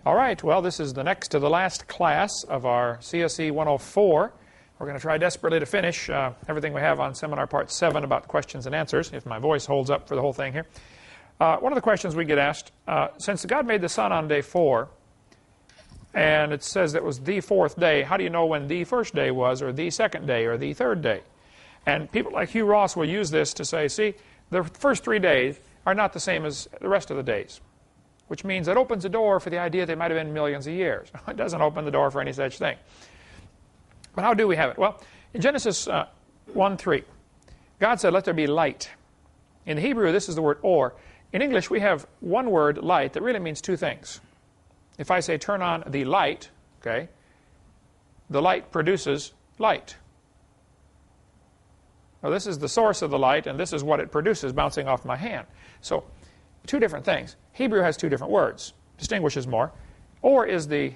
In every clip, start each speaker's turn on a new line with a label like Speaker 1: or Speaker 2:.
Speaker 1: All right, well, this is the next to the last class of our CSE 104. We're going to try desperately to finish everything we have on Seminar Part 7 about questions and answers, if my voice holds up for the whole thing here. One of the questions we get asked, since God made the sun on day 4, and it says it was the 4th day, how do you know when the first day was, or the second day, or the third day? And people like Hugh Ross will use this to say, see, the first 3 days are not the same as the rest of the days, which means it opens the door for the idea they might have been millions of years. It doesn't open the door for any such thing. But how do we have it? Well, in Genesis 1:3, God said, let there be light. In the Hebrew, this is the word or. In English, we have one word, light, that really means two things. If I say turn on the light, okay, the light produces light. Now, this is the source of the light, and this is what it produces bouncing off my hand. So, two different things. Hebrew has two different words, distinguishes more. Or is the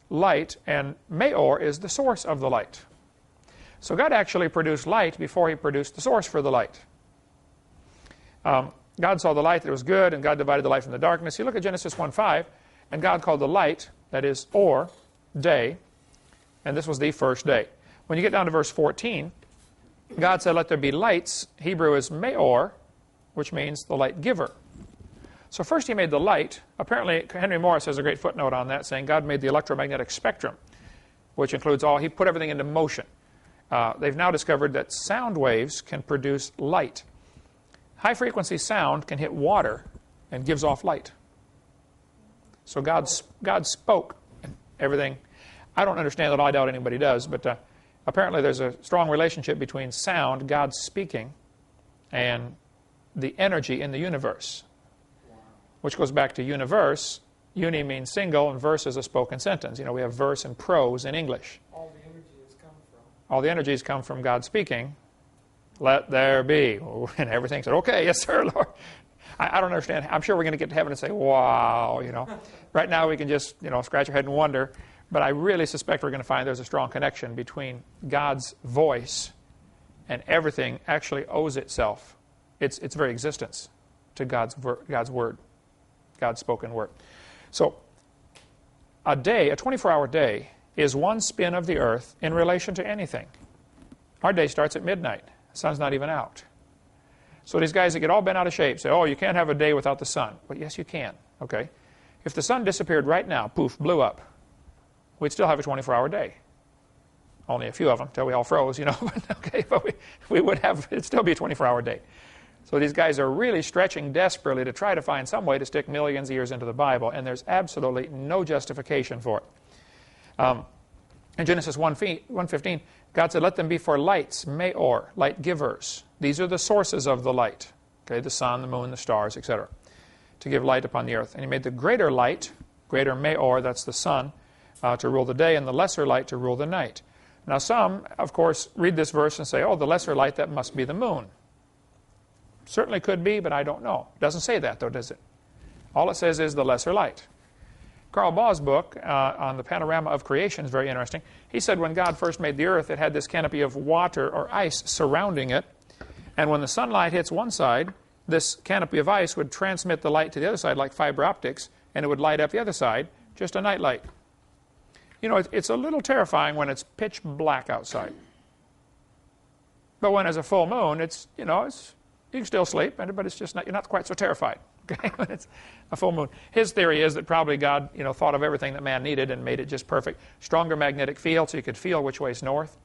Speaker 1: light, and meor is the source of the light. So God actually produced light before He produced the source for the light. God saw the light that it was good, and God divided the light from the darkness. You look at Genesis 1:5, and God called the light, that is, or, day, and this was the first day. When you get down to verse 14, God said, let there be lights. Hebrew is meor, which means the light giver. So first He made the light. Apparently, Henry Morris has a great footnote on that, saying God made the electromagnetic spectrum, which includes all, He put everything into motion. They've now discovered that sound waves can produce light. High-frequency sound can hit water and gives off light. So God spoke, and everything. I don't understand it. I doubt anybody does, but apparently there's a strong relationship between sound, God speaking, and the energy in the universe, which goes back to universe. Uni means single, and verse is a spoken sentence. You know, we have verse and prose in English.
Speaker 2: All the energies come from.
Speaker 1: All the energies come from God speaking. Let there be. And everything said, okay, yes, sir, Lord. I don't understand. I'm sure we're going to get to heaven and say, wow, you know. Right now we can just, you know, scratch our head and wonder. But I really suspect we're going to find there's a strong connection between God's voice and everything actually owes itself, its very existence, to God's word, God's spoken word. So a day, a 24-hour day, is one spin of the earth in relation to anything. Our day starts at midnight. The sun's not even out. So these guys that get all bent out of shape say, oh, you can't have a day without the sun. Well, yes, you can. Okay. If the sun disappeared right now, poof, blew up, we'd still have a 24-hour day. Only a few of them till we all froze, you know. Okay, but we would have, it'd still be a 24-hour day. So these guys are really stretching desperately to try to find some way to stick millions of years into the Bible, and there's absolutely no justification for it. In Genesis 1:15, God said, let them be for lights, meor, light givers. These are the sources of the light, okay, the sun, the moon, the stars, etc., to give light upon the earth. And He made the greater light, greater meor, that's the sun, to rule the day, and the lesser light to rule the night. Now some, of course, read this verse and say, oh, the lesser light, that must be the moon. Certainly could be, but I don't know. It doesn't say that, though, does it? All it says is the lesser light. Carl Baugh's book on the panorama of creation is very interesting. He said when God first made the earth, it had this canopy of water or ice surrounding it. And when the sunlight hits one side, this canopy of ice would transmit the light to the other side like fiber optics, and it would light up the other side, just a night light. You know, it's a little terrifying when it's pitch black outside. But when there's a full moon, it's, you know, you can still sleep, but it's just not, you're not quite so terrified. Okay, when it's a full moon. His theory is that probably God, you know, thought of everything that man needed and made it just perfect. Stronger magnetic field, so you could feel which way is north.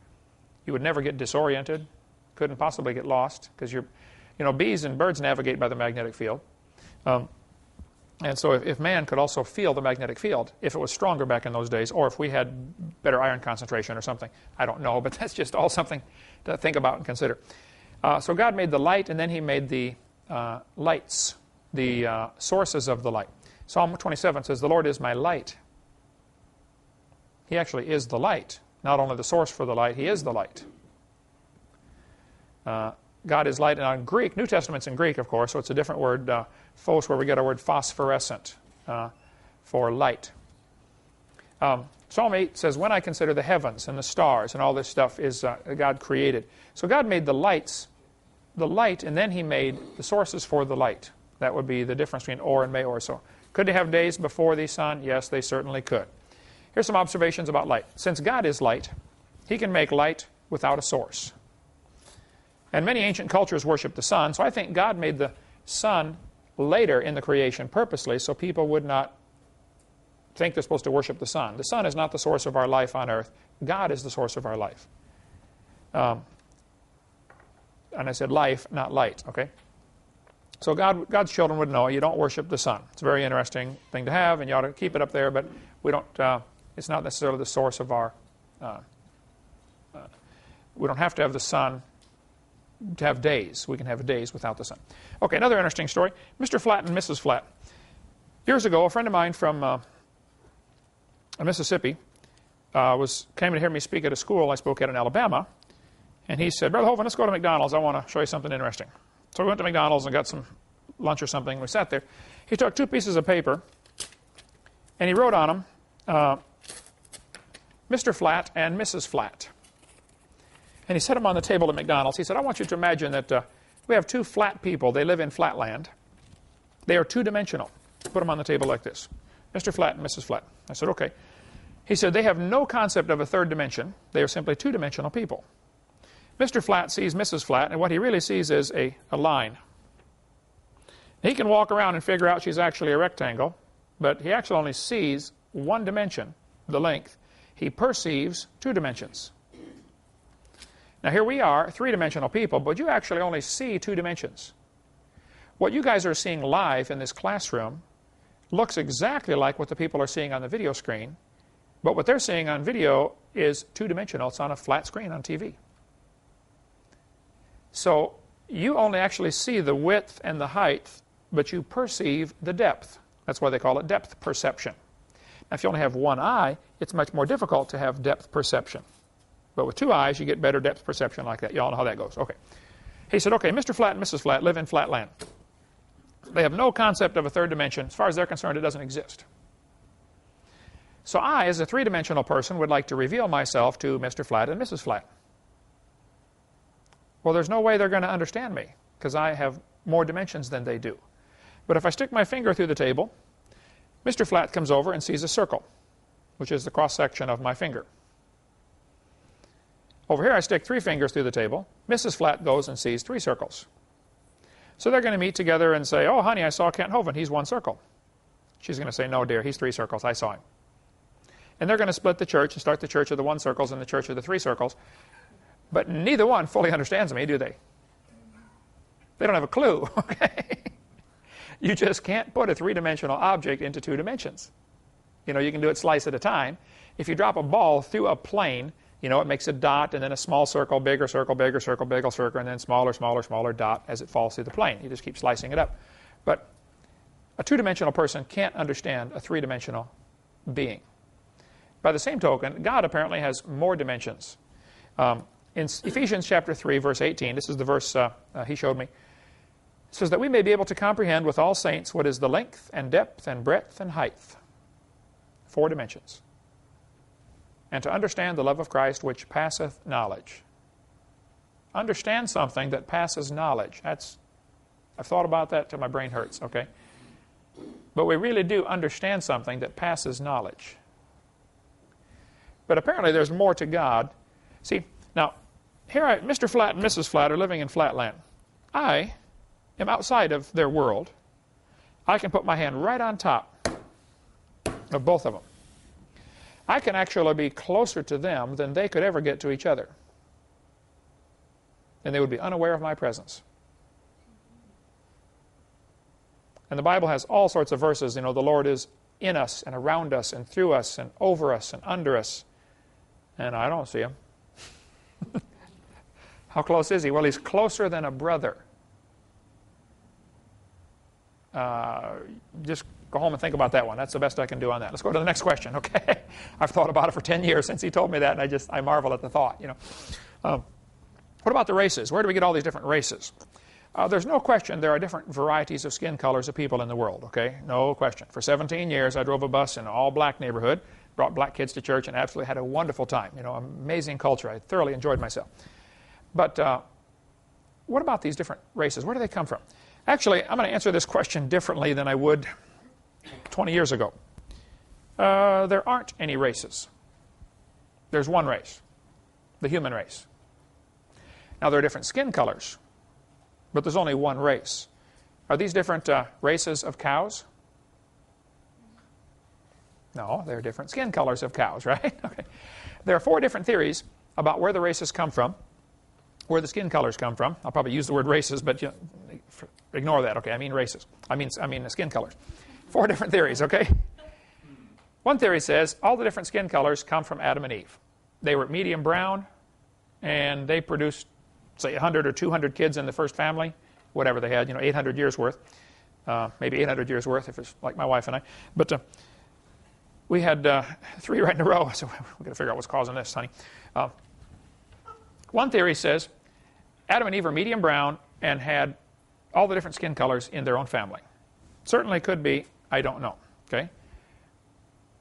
Speaker 1: You would never get disoriented. Couldn't possibly get lost because you know, bees and birds navigate by the magnetic field. And so if man could also feel the magnetic field, if it was stronger back in those days, or if we had better iron concentration or something, I don't know, but that's just all something to think about and consider. So God made the light, and then He made the lights, the sources of the light. Psalm 27 says, the Lord is my light. He actually is the light. Not only the source for the light, He is the light. God is light. And on Greek, New Testament's in Greek, of course, so it's a different word, phos, where we get our word phosphorescent for light. Psalm 8 says, when I consider the heavens and the stars and all this stuff is God created. So God made the lights, the light, and then He made the sources for the light. That would be the difference between or and meor. So Could they have days before the sun? Yes, they certainly could. Here's some observations about light. Since God is light, he can make light without a source. And many ancient cultures worship the sun, so I think God made the sun later in the creation purposely so people would not think they're supposed to worship the sun. The sun is not the source of our life on earth. God is the source of our life. And I said life, not light, okay? So God's children would know you don't worship the sun. It's a very interesting thing to have, and you ought to keep it up there, but we don't, it's not necessarily the source of our, we don't have to have the sun to have days. We can have days without the sun. Okay, another interesting story. Mr. Flatt and Mrs. Flatt. Years ago, a friend of mine from Mississippi came to hear me speak at a school I spoke at in Alabama, and he said, Brother Hovind, let's go to McDonald's. I want to show you something interesting. So we went to McDonald's and got some lunch or something. We sat there. He took 2 pieces of paper, and he wrote on them, Mr. Flatt and Mrs. Flatt. And he set them on the table at McDonald's. He said, I want you to imagine that we have 2 flat people. They live in flatland. They are 2-dimensional. Put them on the table like this. Mr. Flatt and Mrs. Flatt. I said, okay. He said, they have no concept of a 3rd dimension. They are simply 2-dimensional people. Mr. Flatt sees Mrs. Flatt, and what he really sees is a line. He can walk around and figure out she's actually a rectangle, but he actually only sees 1 dimension, the length. He perceives 2 dimensions. Now here we are, 3-dimensional people, but you actually only see 2 dimensions. What you guys are seeing live in this classroom looks exactly like what the people are seeing on the video screen, but what they're seeing on video is 2-dimensional. It's on a flat screen on TV. So you only actually see the width and the height, but you perceive the depth. That's why they call it depth perception. Now if you only have 1 eye, it's much more difficult to have depth perception. But with 2 eyes, you get better depth perception like that. You all know how that goes. Okay. He said, okay, Mr. Flatt and Mrs. Flatt live in flatland. They have no concept of a 3rd dimension. As far as they're concerned, it doesn't exist. So I, as a 3-dimensional person, would like to reveal myself to Mr. Flatt and Mrs. Flatt. Well, there's no way they're going to understand me, because I have more dimensions than they do. But if I stick my finger through the table, Mr. Flatt comes over and sees a circle, which is the cross-section of my finger. Over here, I stick 3 fingers through the table. Mrs. Flatt goes and sees 3 circles. So they're going to meet together and say, oh, honey, I saw Kent Hovind. He's 1 circle. She's going to say, no, dear, he's 3 circles. I saw him. And they're going to split the church and start the church of the 1 circles and the church of the 3 circles. But neither one fully understands me, do they? They don't have a clue, okay? You just can't put a 3-dimensional object into 2 dimensions. You know, you can do it slice at a time. If you drop a ball through a plane, you know, it makes a dot and then a small circle, bigger circle, bigger circle, bigger circle, and then smaller, smaller, smaller dot as it falls through the plane. You just keep slicing it up. But a 2-dimensional person can't understand a 3-dimensional being. By the same token, God apparently has more dimensions. In Ephesians chapter 3, verse 18, this is the verse he showed me, it says that we may be able to comprehend with all saints what is the length and depth and breadth and height. 4 dimensions. And to understand the love of Christ which passeth knowledge. Understand something that passes knowledge. I've thought about that till my brain hurts, okay? But we really do understand something that passes knowledge. But apparently there's more to God. See, now, here Mr. Flatt and Mrs. Flatt are living in flatland. I am outside of their world. I can put my hand right on top of both of them. I can actually be closer to them than they could ever get to each other. And they would be unaware of my presence. And the Bible has all sorts of verses. You know, the Lord is in us and around us and through us and over us and under us. And I don't see him. How close is he? Well, he's closer than a brother. Just go home and think about that one. That's the best I can do on that. Let's go to the next question, okay? I've thought about it for 10 years since he told me that, and I marvel at the thought, you know. What about the races? Where do we get all these different races? There's no question there are different varieties of skin colors of people in the world, okay? No question. For 17 years, I drove a bus in an all-black neighborhood, brought black kids to church, and absolutely had a wonderful time. You know, amazing culture. I thoroughly enjoyed myself. But what about these different races? Where do they come from? Actually, I'm going to answer this question differently than I would 20 years ago. There aren't any races. There's one race, the human race. Now, there are different skin colors, but there's only one race. Are these different races of cows? No, they're different skin colors of cows, right? Okay. There are 4 different theories about where the races come from, where the skin colors come from. I'll probably use the word races, but ignore that, okay? I mean races. I mean the skin colors. 4 different theories, okay? One theory says all the different skin colors come from Adam and Eve. They were medium brown, and they produced, say, 100 or 200 kids in the first family, whatever they had, 800 years worth. Maybe 800 years worth if it's like my wife and I. But we had 3 right in a row, so we've got to figure out what's causing this, honey. One theory says Adam and Eve are medium brown and had all the different skin colors in their own family. Certainly could be, I don't know, okay?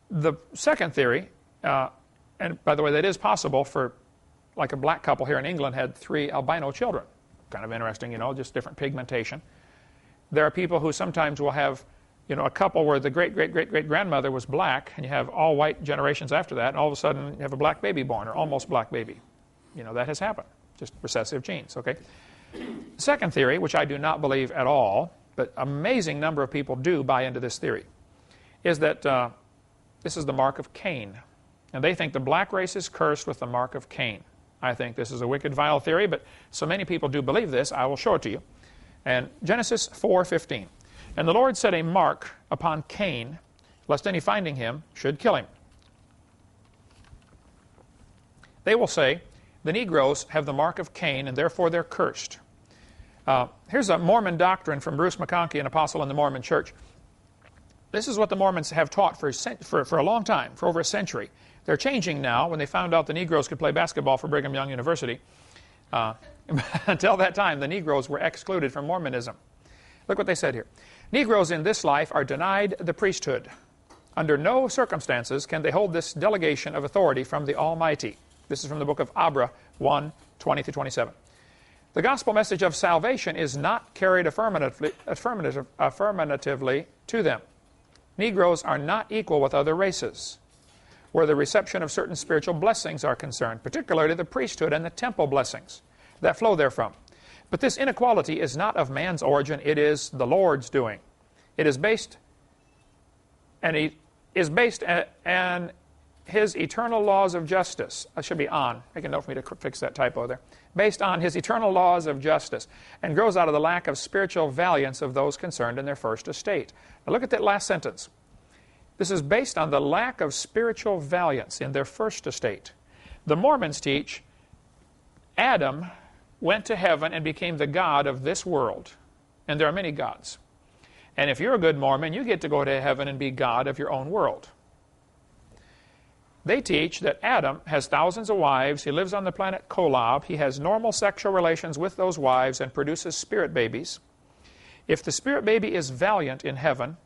Speaker 1: The second theory, and by the way, that is possible for, like a black couple here in England had 3 albino children. Kind of interesting, just different pigmentation. There are people who sometimes will have, a couple where the great-great-great-great-grandmother was black, and you have all white generations after that, and all of a sudden you have a black baby born, or almost black baby. That has happened. Just recessive genes, okay? The second theory, which I do not believe at all, but amazing number of people do buy into this theory, is that this is the mark of Cain. And they think the black race is cursed with the mark of Cain. I think this is a wicked, vile theory, but so many people do believe this, I will show it to you. And Genesis 4:15. And the Lord set a mark upon Cain, lest any finding him should kill him. They will say, the Negroes have the mark of Cain, and therefore they're cursed. Here's a Mormon doctrine from Bruce McConkie, an apostle in the Mormon church. This is what the Mormons have taught for a long time, for over a century. They're changing now when they found out the Negroes could play basketball for Brigham Young University. Until that time, the Negroes were excluded from Mormonism. Look what they said here. Negroes in this life are denied the priesthood. Under no circumstances can they hold this delegation of authority from the Almighty. This is from the book of Abra 1:20-27. The gospel message of salvation is not carried affirmatively to them. Negroes are not equal with other races, where the reception of certain spiritual blessings are concerned, particularly the priesthood and the temple blessings that flow therefrom. But this inequality is not of man's origin, it is the Lord's doing. It is based on his eternal laws of justice. That should be on. Make a note for me to fix that typo there. Based on his eternal laws of justice, and grows out of the lack of spiritual valiance of those concerned in their first estate. Now look at that last sentence. This is based on the lack of spiritual valiance in their first estate. The Mormons teach Adam went to heaven and became the god of this world. And there are many gods. And if you're a good Mormon, you get to go to heaven and be god of your own world. They teach that Adam has thousands of wives. He lives on the planet Kolob. He has normal sexual relations with those wives and produces spirit babies. If the spirit baby is valiant in heaven,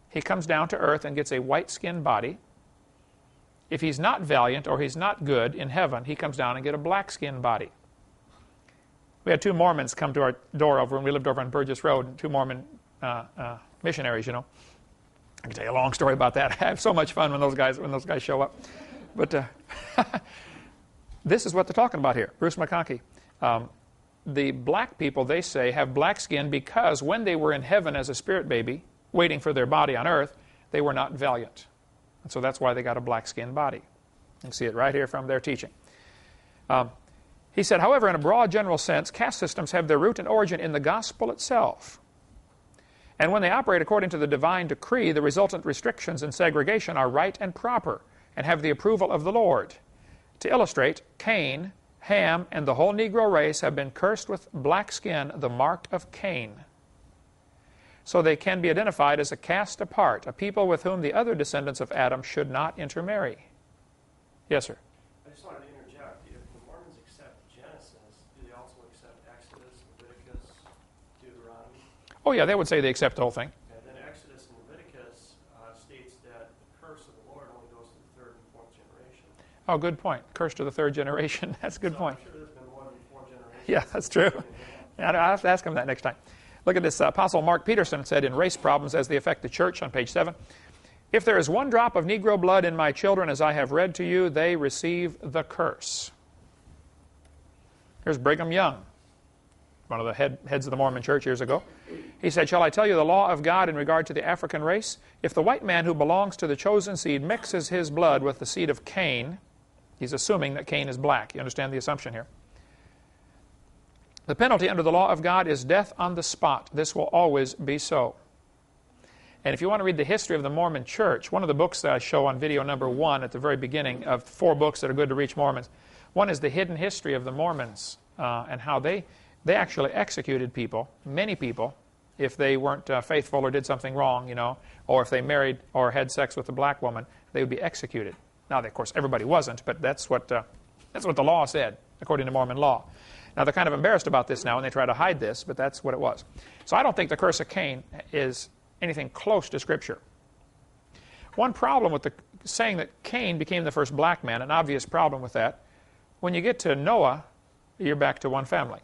Speaker 1: he comes down to earth and gets a white-skinned body. If he's not valiant or he's not good in heaven, he comes down and gets a black-skinned body. We had 2 Mormons come to our door over when we lived over on Burgess Road, 2 Mormon missionaries, I can tell you a long story about that. I have so much fun when those guys show up. But this is what they're talking about here. Bruce McConkie. The black people, they say, have black skin because when they were in heaven as a spirit baby, waiting for their body on earth, they were not valiant. And so that's why they got a black-skinned body. You can see it right here from their teaching. He said, however, in a broad general sense, caste systems have their root and origin in the gospel itself. And when they operate according to the divine decree, the resultant restrictions and segregation are right and proper and have the approval of the Lord. To illustrate, Cain, Ham, and the whole Negro race have been cursed with black skin, the mark of Cain. So they can be identified as a caste apart, a people with whom the other descendants of Adam should not intermarry. Yes, sir?
Speaker 2: I just wanted to interject. If the Mormons accept Genesis, do they also accept Exodus, Leviticus, Deuteronomy?
Speaker 1: Oh, yeah, they would say they accept the whole thing.
Speaker 2: And then Exodus and Leviticus states that the curse of the Lord only goes to the 3rd and 4th generation.
Speaker 1: Oh, good point. Curse to the 3rd generation. That's a good point.
Speaker 2: I'm sure there's been more than 4 generations.
Speaker 1: Yeah, that's true. I'll have to ask him that next time. Look at this. Apostle Mark Peterson said in Race Problems as They Affect the Church on page 7, if there is one drop of Negro blood in my children, as I have read to you, they receive the curse. Here's Brigham Young, one of the heads of the Mormon Church years ago. He said, shall I tell you the law of God in regard to the African race? If the white man who belongs to the chosen seed mixes his blood with the seed of Cain, he's assuming that Cain is black. You understand the assumption here? The penalty under the law of God is death on the spot. This will always be so. And if you want to read the history of the Mormon Church, one of the books that I show on video number 1 at the very beginning of 4 books that are good to reach Mormons, one is the hidden history of the Mormons and how they actually executed people, many people, if they weren't faithful or did something wrong, or if they married or had sex with a black woman, they would be executed. Now, of course, everybody wasn't, but that's what the law said, according to Mormon law. Now, they're kind of embarrassed about this now, and they try to hide this, but that's what it was. So I don't think the curse of Cain is anything close to Scripture. One problem with saying that Cain became the first black man, an obvious problem with that, when you get to Noah, you're back to one family.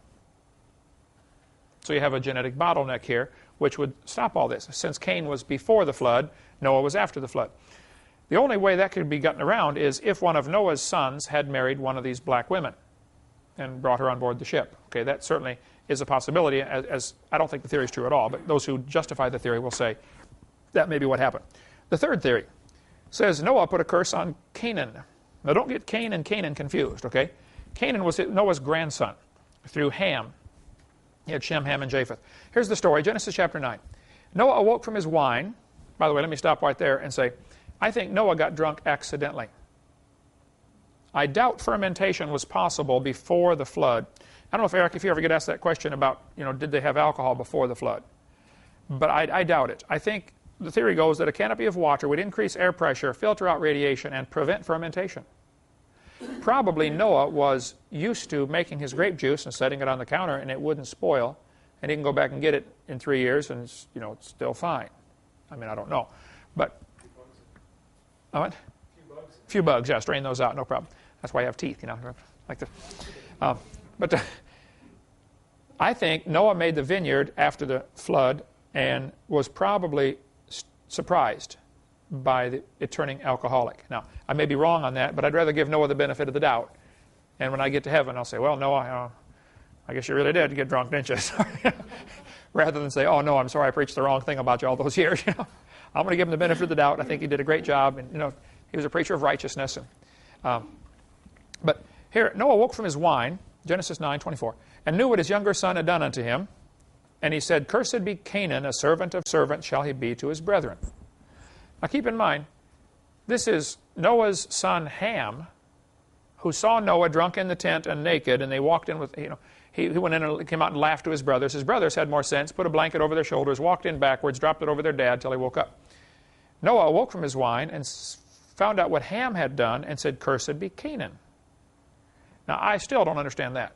Speaker 1: So you have a genetic bottleneck here, which would stop all this. Since Cain was before the flood, Noah was after the flood. The only way that could be gotten around is if one of Noah's sons had married one of these black women and brought her on board the ship. Okay, that certainly is a possibility, as I don't think the theory is true at all, but those who justify the theory will say that may be what happened. The third theory says Noah put a curse on Canaan. Now don't get Cain and Canaan confused, okay? Canaan was Noah's grandson through Ham. He had Shem, Ham, and Japheth. Here's the story, Genesis chapter 9. Noah awoke from his wine. By the way, let me stop right there and say, I think Noah got drunk accidentally. I doubt fermentation was possible before the flood. I don't know, Eric, if you ever get asked that question about, did they have alcohol before the flood? But I doubt it. I think the theory goes that a canopy of water would increase air pressure, filter out radiation, and prevent fermentation. Probably Noah was used to making his grape juice and setting it on the counter, and it wouldn't spoil, and he can go back and get it in 3 years, and it's still fine. I mean, I don't know, but what? Few bugs, yeah. Strain those out, no problem. That's why I have teeth, like the. But I think Noah made the vineyard after the flood and was probably surprised by it turning alcoholic. Now, I may be wrong on that, but I'd rather give Noah the benefit of the doubt. And when I get to heaven, I'll say, well, Noah, I guess you really did get drunk, didn't you? Rather than say, oh, no, I'm sorry, I preached the wrong thing about you all those years. I'm going to give him the benefit of the doubt. I think he did a great job. And, he was a preacher of righteousness. And, but here, Noah woke from his wine, Genesis 9:24, and knew what his younger son had done unto him. And he said, cursed be Canaan, a servant of servants shall he be to his brethren. Now keep in mind, this is Noah's son Ham, who saw Noah drunk in the tent and naked, and they walked in with, he went in and came out and laughed to his brothers. His brothers had more sense, put a blanket over their shoulders, walked in backwards, dropped it over their dad till he woke up. Noah awoke from his wine and found out what Ham had done and said, cursed be Canaan. Now, I still don't understand that.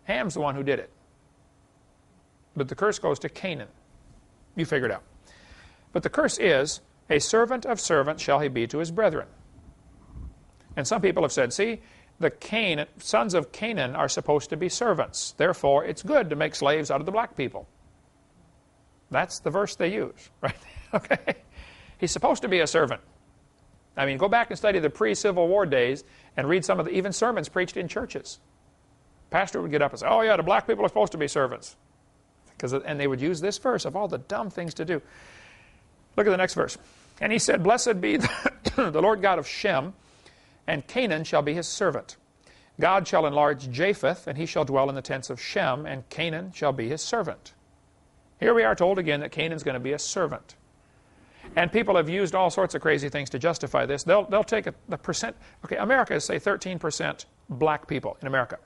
Speaker 1: Ham's the one who did it. But the curse goes to Canaan. You figure it out. But the curse is, a servant of servants shall he be to his brethren. And some people have said, see, the sons of Canaan are supposed to be servants. Therefore, it's good to make slaves out of the black people. That's the verse they use, right? Okay. He's supposed to be a servant. I mean, go back and study the pre-Civil War days and read some of the even sermons preached in churches. Pastor would get up and say, oh yeah, the black people are supposed to be servants. And they would use this verse of all the dumb things to do. Look at the next verse. And he said, blessed be the Lord God of Shem, and Canaan shall be his servant. God shall enlarge Japheth, and he shall dwell in the tents of Shem, and Canaan shall be his servant. Here we are told again that Canaan's going to be a servant. And people have used all sorts of crazy things to justify this. They'll take the percent. Okay, America is, say, 13% black people in America.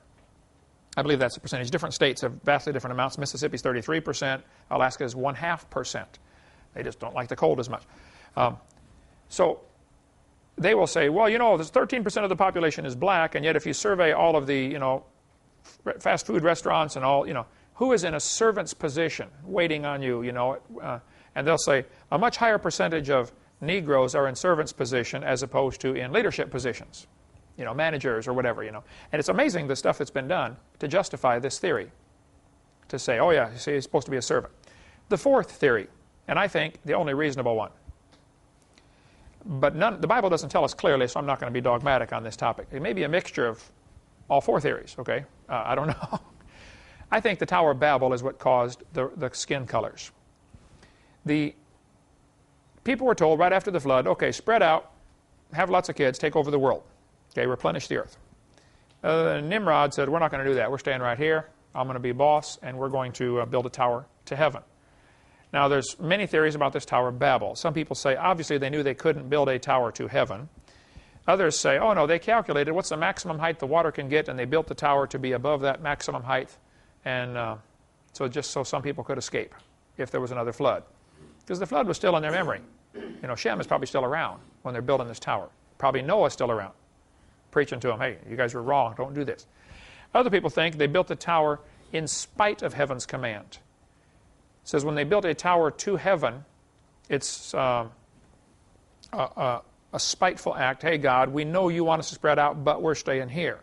Speaker 1: I believe that's the percentage. Different states have vastly different amounts. Mississippi's 33%. Alaska is 0.5%. They just don't like the cold as much. So they will say, well, there's 13% of the population is black, and yet if you survey all of the, fast food restaurants and all, who is in a servant's position waiting on you, and they'll say a much higher percentage of Negroes are in servant's position as opposed to in leadership positions, managers or whatever, And it's amazing the stuff that's been done to justify this theory, to say, oh yeah, see, he's supposed to be a servant. The fourth theory, and I think the only reasonable one, but the Bible doesn't tell us clearly, so I'm not going to be dogmatic on this topic. It may be a mixture of all four theories, okay? I don't know. I think the Tower of Babel is what caused the skin colors. The people were told right after the flood, okay, spread out, have lots of kids, take over the world. Okay, replenish the earth. Nimrod said, we're not going to do that. We're staying right here. I'm going to be boss, and we're going to build a tower to heaven. Now, there's many theories about this Tower of Babel. Some people say, obviously, they knew they couldn't build a tower to heaven. Others say, oh, no, they calculated what's the maximum height the water can get, and they built the tower to be above that maximum height, and so just so some people could escape if there was another flood. Because the flood was still in their memory. You know, Shem is probably still around when they're building this tower. Probably Noah's still around, preaching to them, hey, you guys were wrong, don't do this. Other people think they built the tower in spite of heaven's command. It says when they built a tower to heaven, it's a spiteful act. Hey, God, we know you want us to spread out, but we're staying here.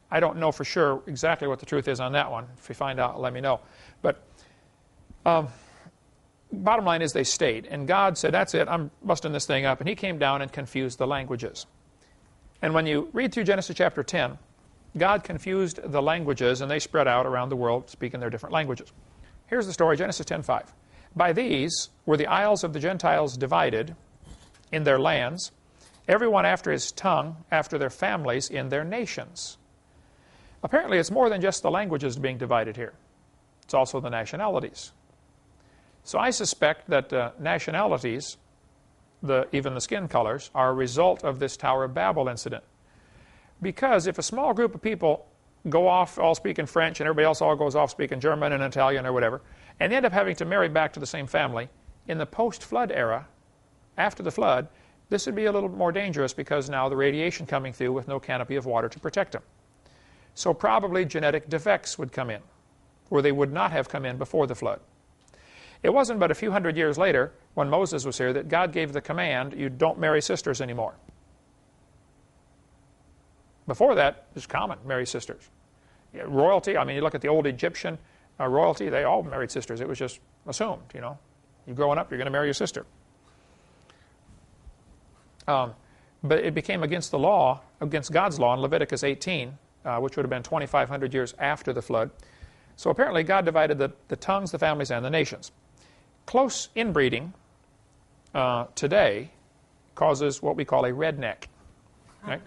Speaker 1: I don't know for sure exactly what the truth is on that one. If you find out, let me know. But bottom line is they stayed. And God said, that's it, I'm busting this thing up. And he came down and confused the languages. And when you read through Genesis chapter 10, God confused the languages, and they spread out around the world, speaking their different languages. Here's the story, Genesis 10:5. By these were the isles of the Gentiles divided in their lands, everyone after his tongue, after their families, in their nations. Apparently, it's more than just the languages being divided here. It's also the nationalities. So I suspect that nationalities, even the skin colors, are a result of this Tower of Babel incident. Because if a small group of people go off all speaking French and everybody else all goes off speaking German and Italian or whatever, and they end up having to marry back to the same family, in the post-flood era, after the flood, this would be a little more dangerous because now the radiation coming through with no canopy of water to protect them. So probably genetic defects would come in, where they would not have come in before the flood. It wasn't but a few hundred years later, when Moses was here, that God gave the command, you don't marry sisters anymore. Before that, it was common, marry sisters. Royalty, I mean, you look at the old Egyptian royalty, they all married sisters. It was just assumed, you know. You're growing up, you're going to marry your sister. But it became against the law, against God's law in Leviticus 18, which would have been 2,500 years after the flood. So apparently God divided the tongues, the families, and the nations. Close inbreeding today causes what we call a redneck. Right?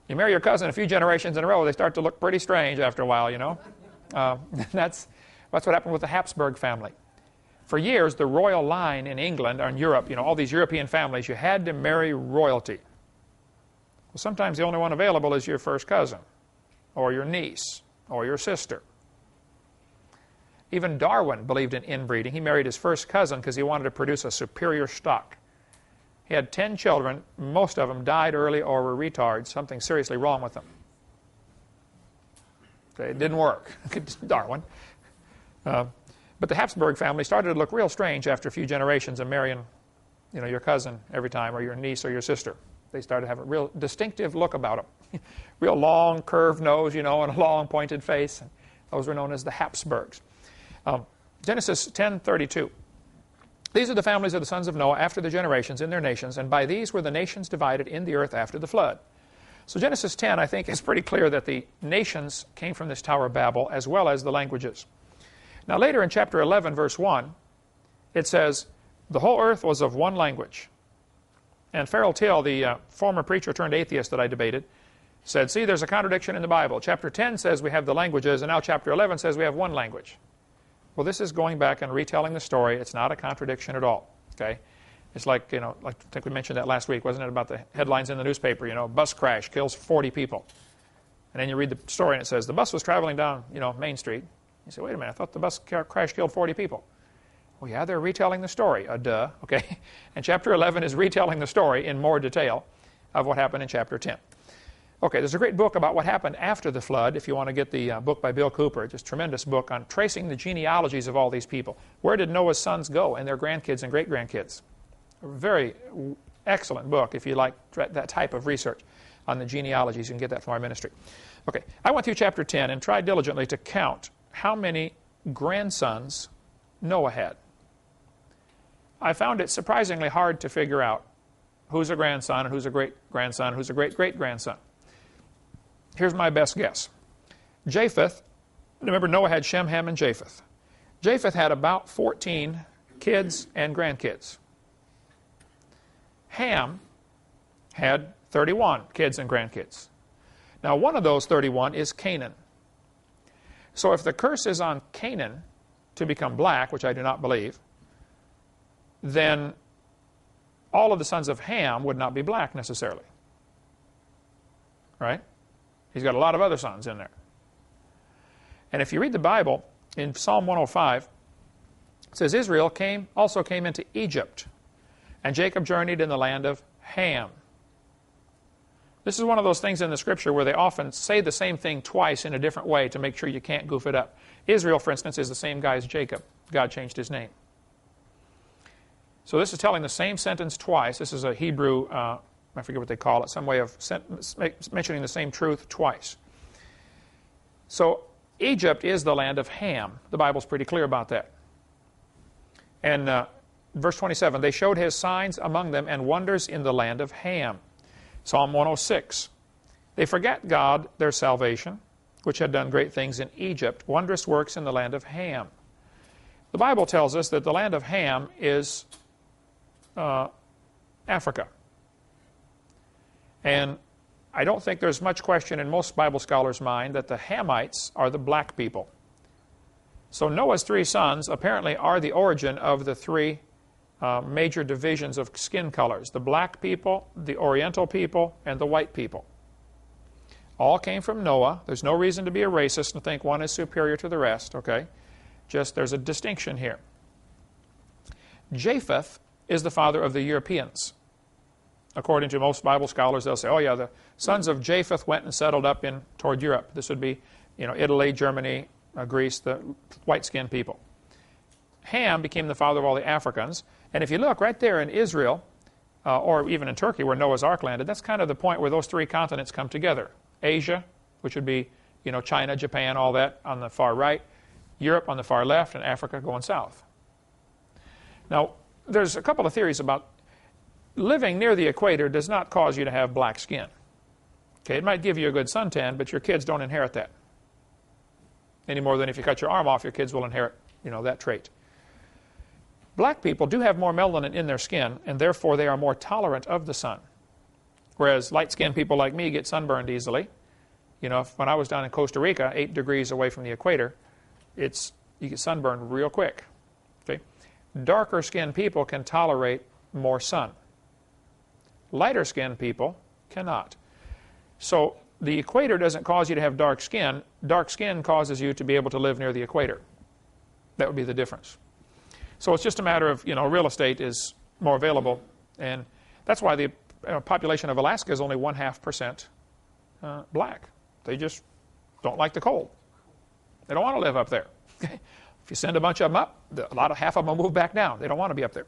Speaker 1: You marry your cousin a few generations in a row, they start to look pretty strange after a while, you know. That's what happened with the Habsburg family. For years, the royal line in England or in Europe, you know, all these European families, you had to marry royalty. Well, sometimes the only one available is your first cousin, or your niece, or your sister. Even Darwin believed in inbreeding. He married his first cousin because he wanted to produce a superior stock. He had 10 children. Most of them died early or were retards, something seriously wrong with them. Okay, it didn't work, Darwin. But the Habsburg family started to look real strange after a few generations of marrying, you know, your cousin every time, or your niece or your sister. They started to have a real distinctive look about them. Real long, curved nose, you know, and a long, pointed face. And those were known as the Habsburgs. Genesis 10:32. These are the families of the sons of Noah after the generations in their nations, and by these were the nations divided in the earth after the flood. So Genesis 10, I think, is pretty clear that the nations came from this Tower of Babel, as well as the languages. Now later in chapter 11, verse 1, it says, the whole earth was of one language. And Farrell Till, the former preacher turned atheist that I debated, said, see, there's a contradiction in the Bible. Chapter 10 says we have the languages, and now chapter 11 says we have one language. Well, this is going back and retelling the story. It's not a contradiction at all. Okay, it's like, you know, like I think we mentioned that last week, wasn't it, about the headlines in the newspaper? You know, bus crash kills 40 people, and then you read the story and it says the bus was traveling down, you know, Main Street. You say, wait a minute, I thought the bus crash killed 40 people. Well, yeah, they're retelling the story. Duh. Okay, and chapter 11 is retelling the story in more detail of what happened in chapter 10. Okay, there's a great book about what happened after the flood, if you want to get the book by Bill Cooper. It's a tremendous book on tracing the genealogies of all these people. Where did Noah's sons go and their grandkids and great-grandkids? A very excellent book if you like that type of research on the genealogies. You can get that from our ministry. Okay, I went through chapter 10 and tried diligently to count how many grandsons Noah had. I found it surprisingly hard to figure out who's a grandson and who's a great-grandson, who's a great-great-grandson. Here's my best guess. Japheth, remember Noah had Shem, Ham, and Japheth. Japheth had about 14 kids and grandkids. Ham had 31 kids and grandkids. Now, one of those 31 is Canaan. So if the curse is on Canaan to become black, which I do not believe, then all of the sons of Ham would not be black necessarily. Right? He's got a lot of other sons in there. And if you read the Bible, in Psalm 105, it says, Israel also came into Egypt, and Jacob journeyed in the land of Ham. This is one of those things in the Scripture where they often say the same thing twice in a different way to make sure you can't goof it up. Israel, for instance, is the same guy as Jacob. God changed his name. So this is telling the same sentence twice. This is a Hebrew, I forget what they call it, some way of mentioning the same truth twice. So Egypt is the land of Ham. The Bible's pretty clear about that. And verse 27, they showed his signs among them and wonders in the land of Ham. Psalm 106, they forget God, their salvation, which had done great things in Egypt, wondrous works in the land of Ham. The Bible tells us that the land of Ham is Africa. And I don't think there's much question in most Bible scholars' mind that the Hamites are the black people. So Noah's three sons apparently are the origin of the three major divisions of skin colors: the black people, the oriental people, and the white people. All came from Noah. There's no reason to be a racist and think one is superior to the rest, okay? Just there's a distinction here. Japheth is the father of the Europeans. According to most Bible scholars, they'll say, oh yeah, the sons of Japheth went and settled up toward Europe. This would be, Italy, Germany, Greece, the white-skinned people. Ham became the father of all the Africans. And if you look right there in Israel, or even in Turkey where Noah's Ark landed, that's kind of the point where those three continents come together. Asia, which would be, China, Japan, all that on the far right, Europe on the far left, and Africa going south. Now, there's a couple of theories about living near the equator does not cause you to have black skin. Okay, it might give you a good suntan, but your kids don't inherit that. Any more than if you cut your arm off, your kids will inherit, that trait. Black people do have more melanin in their skin, and therefore they are more tolerant of the sun. Whereas light-skinned people like me get sunburned easily. When I was down in Costa Rica, 8 degrees away from the equator, you get sunburned real quick. Okay? Darker-skinned people can tolerate more sun. Lighter-skinned people cannot. So the equator doesn't cause you to have dark skin. Dark skin causes you to be able to live near the equator. That would be the difference. So it's just a matter of, real estate is more available. And that's why the population of Alaska is only 0.5% black. They just don't like the cold. They don't want to live up there. If you send a bunch of them up, half of them will move back down. They don't want to be up there.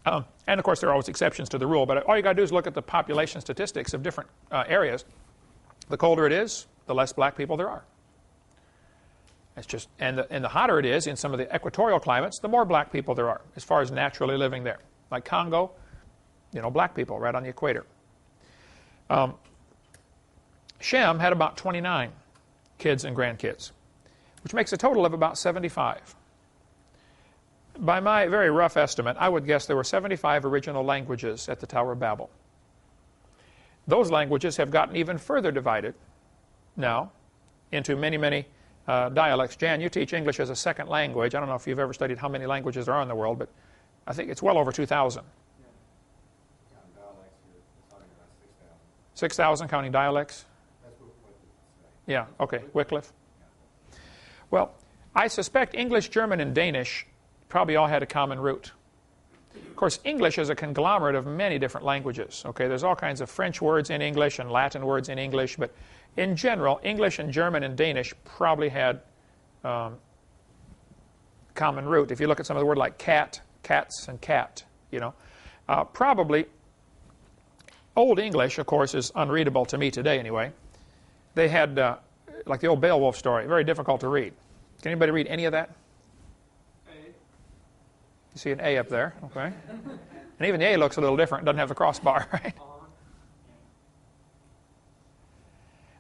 Speaker 1: And of course, there are always exceptions to the rule. But all you got to do is look at the population statistics of different areas. The colder it is, the less black people there are. It's just, and the hotter it is in some of the equatorial climates, the more black people there are, as far as naturally living there. Like Congo, black people right on the equator. Shem had about 29 kids and grandkids, which makes a total of about 75. By my very rough estimate, I would guess there were 75 original languages at the Tower of Babel. Those languages have gotten even further divided now into many, many dialects. Jan, you teach English as a second language. I don't know if you've ever studied how many languages there are in the world, but I think it's well over 2,000.
Speaker 3: Yeah. Dialects, you're talking about 6,000.
Speaker 1: 6,000 counting dialects?
Speaker 3: That's what Wycliffe say.
Speaker 1: Yeah, okay, Wycliffe. Well, I suspect English, German, and Danish probably all had a common root. Of course, English is a conglomerate of many different languages. Okay, there's all kinds of French words in English and Latin words in English, but in general, English and German and Danish probably had common root. If you look at some of the words like cat, cats, and cat, probably Old English, of course, is unreadable to me today anyway. They had, like the old Beowulf story, very difficult to read. Can anybody read any of that? You see an A up there, okay. And even the A looks a little different. It doesn't have the crossbar, right?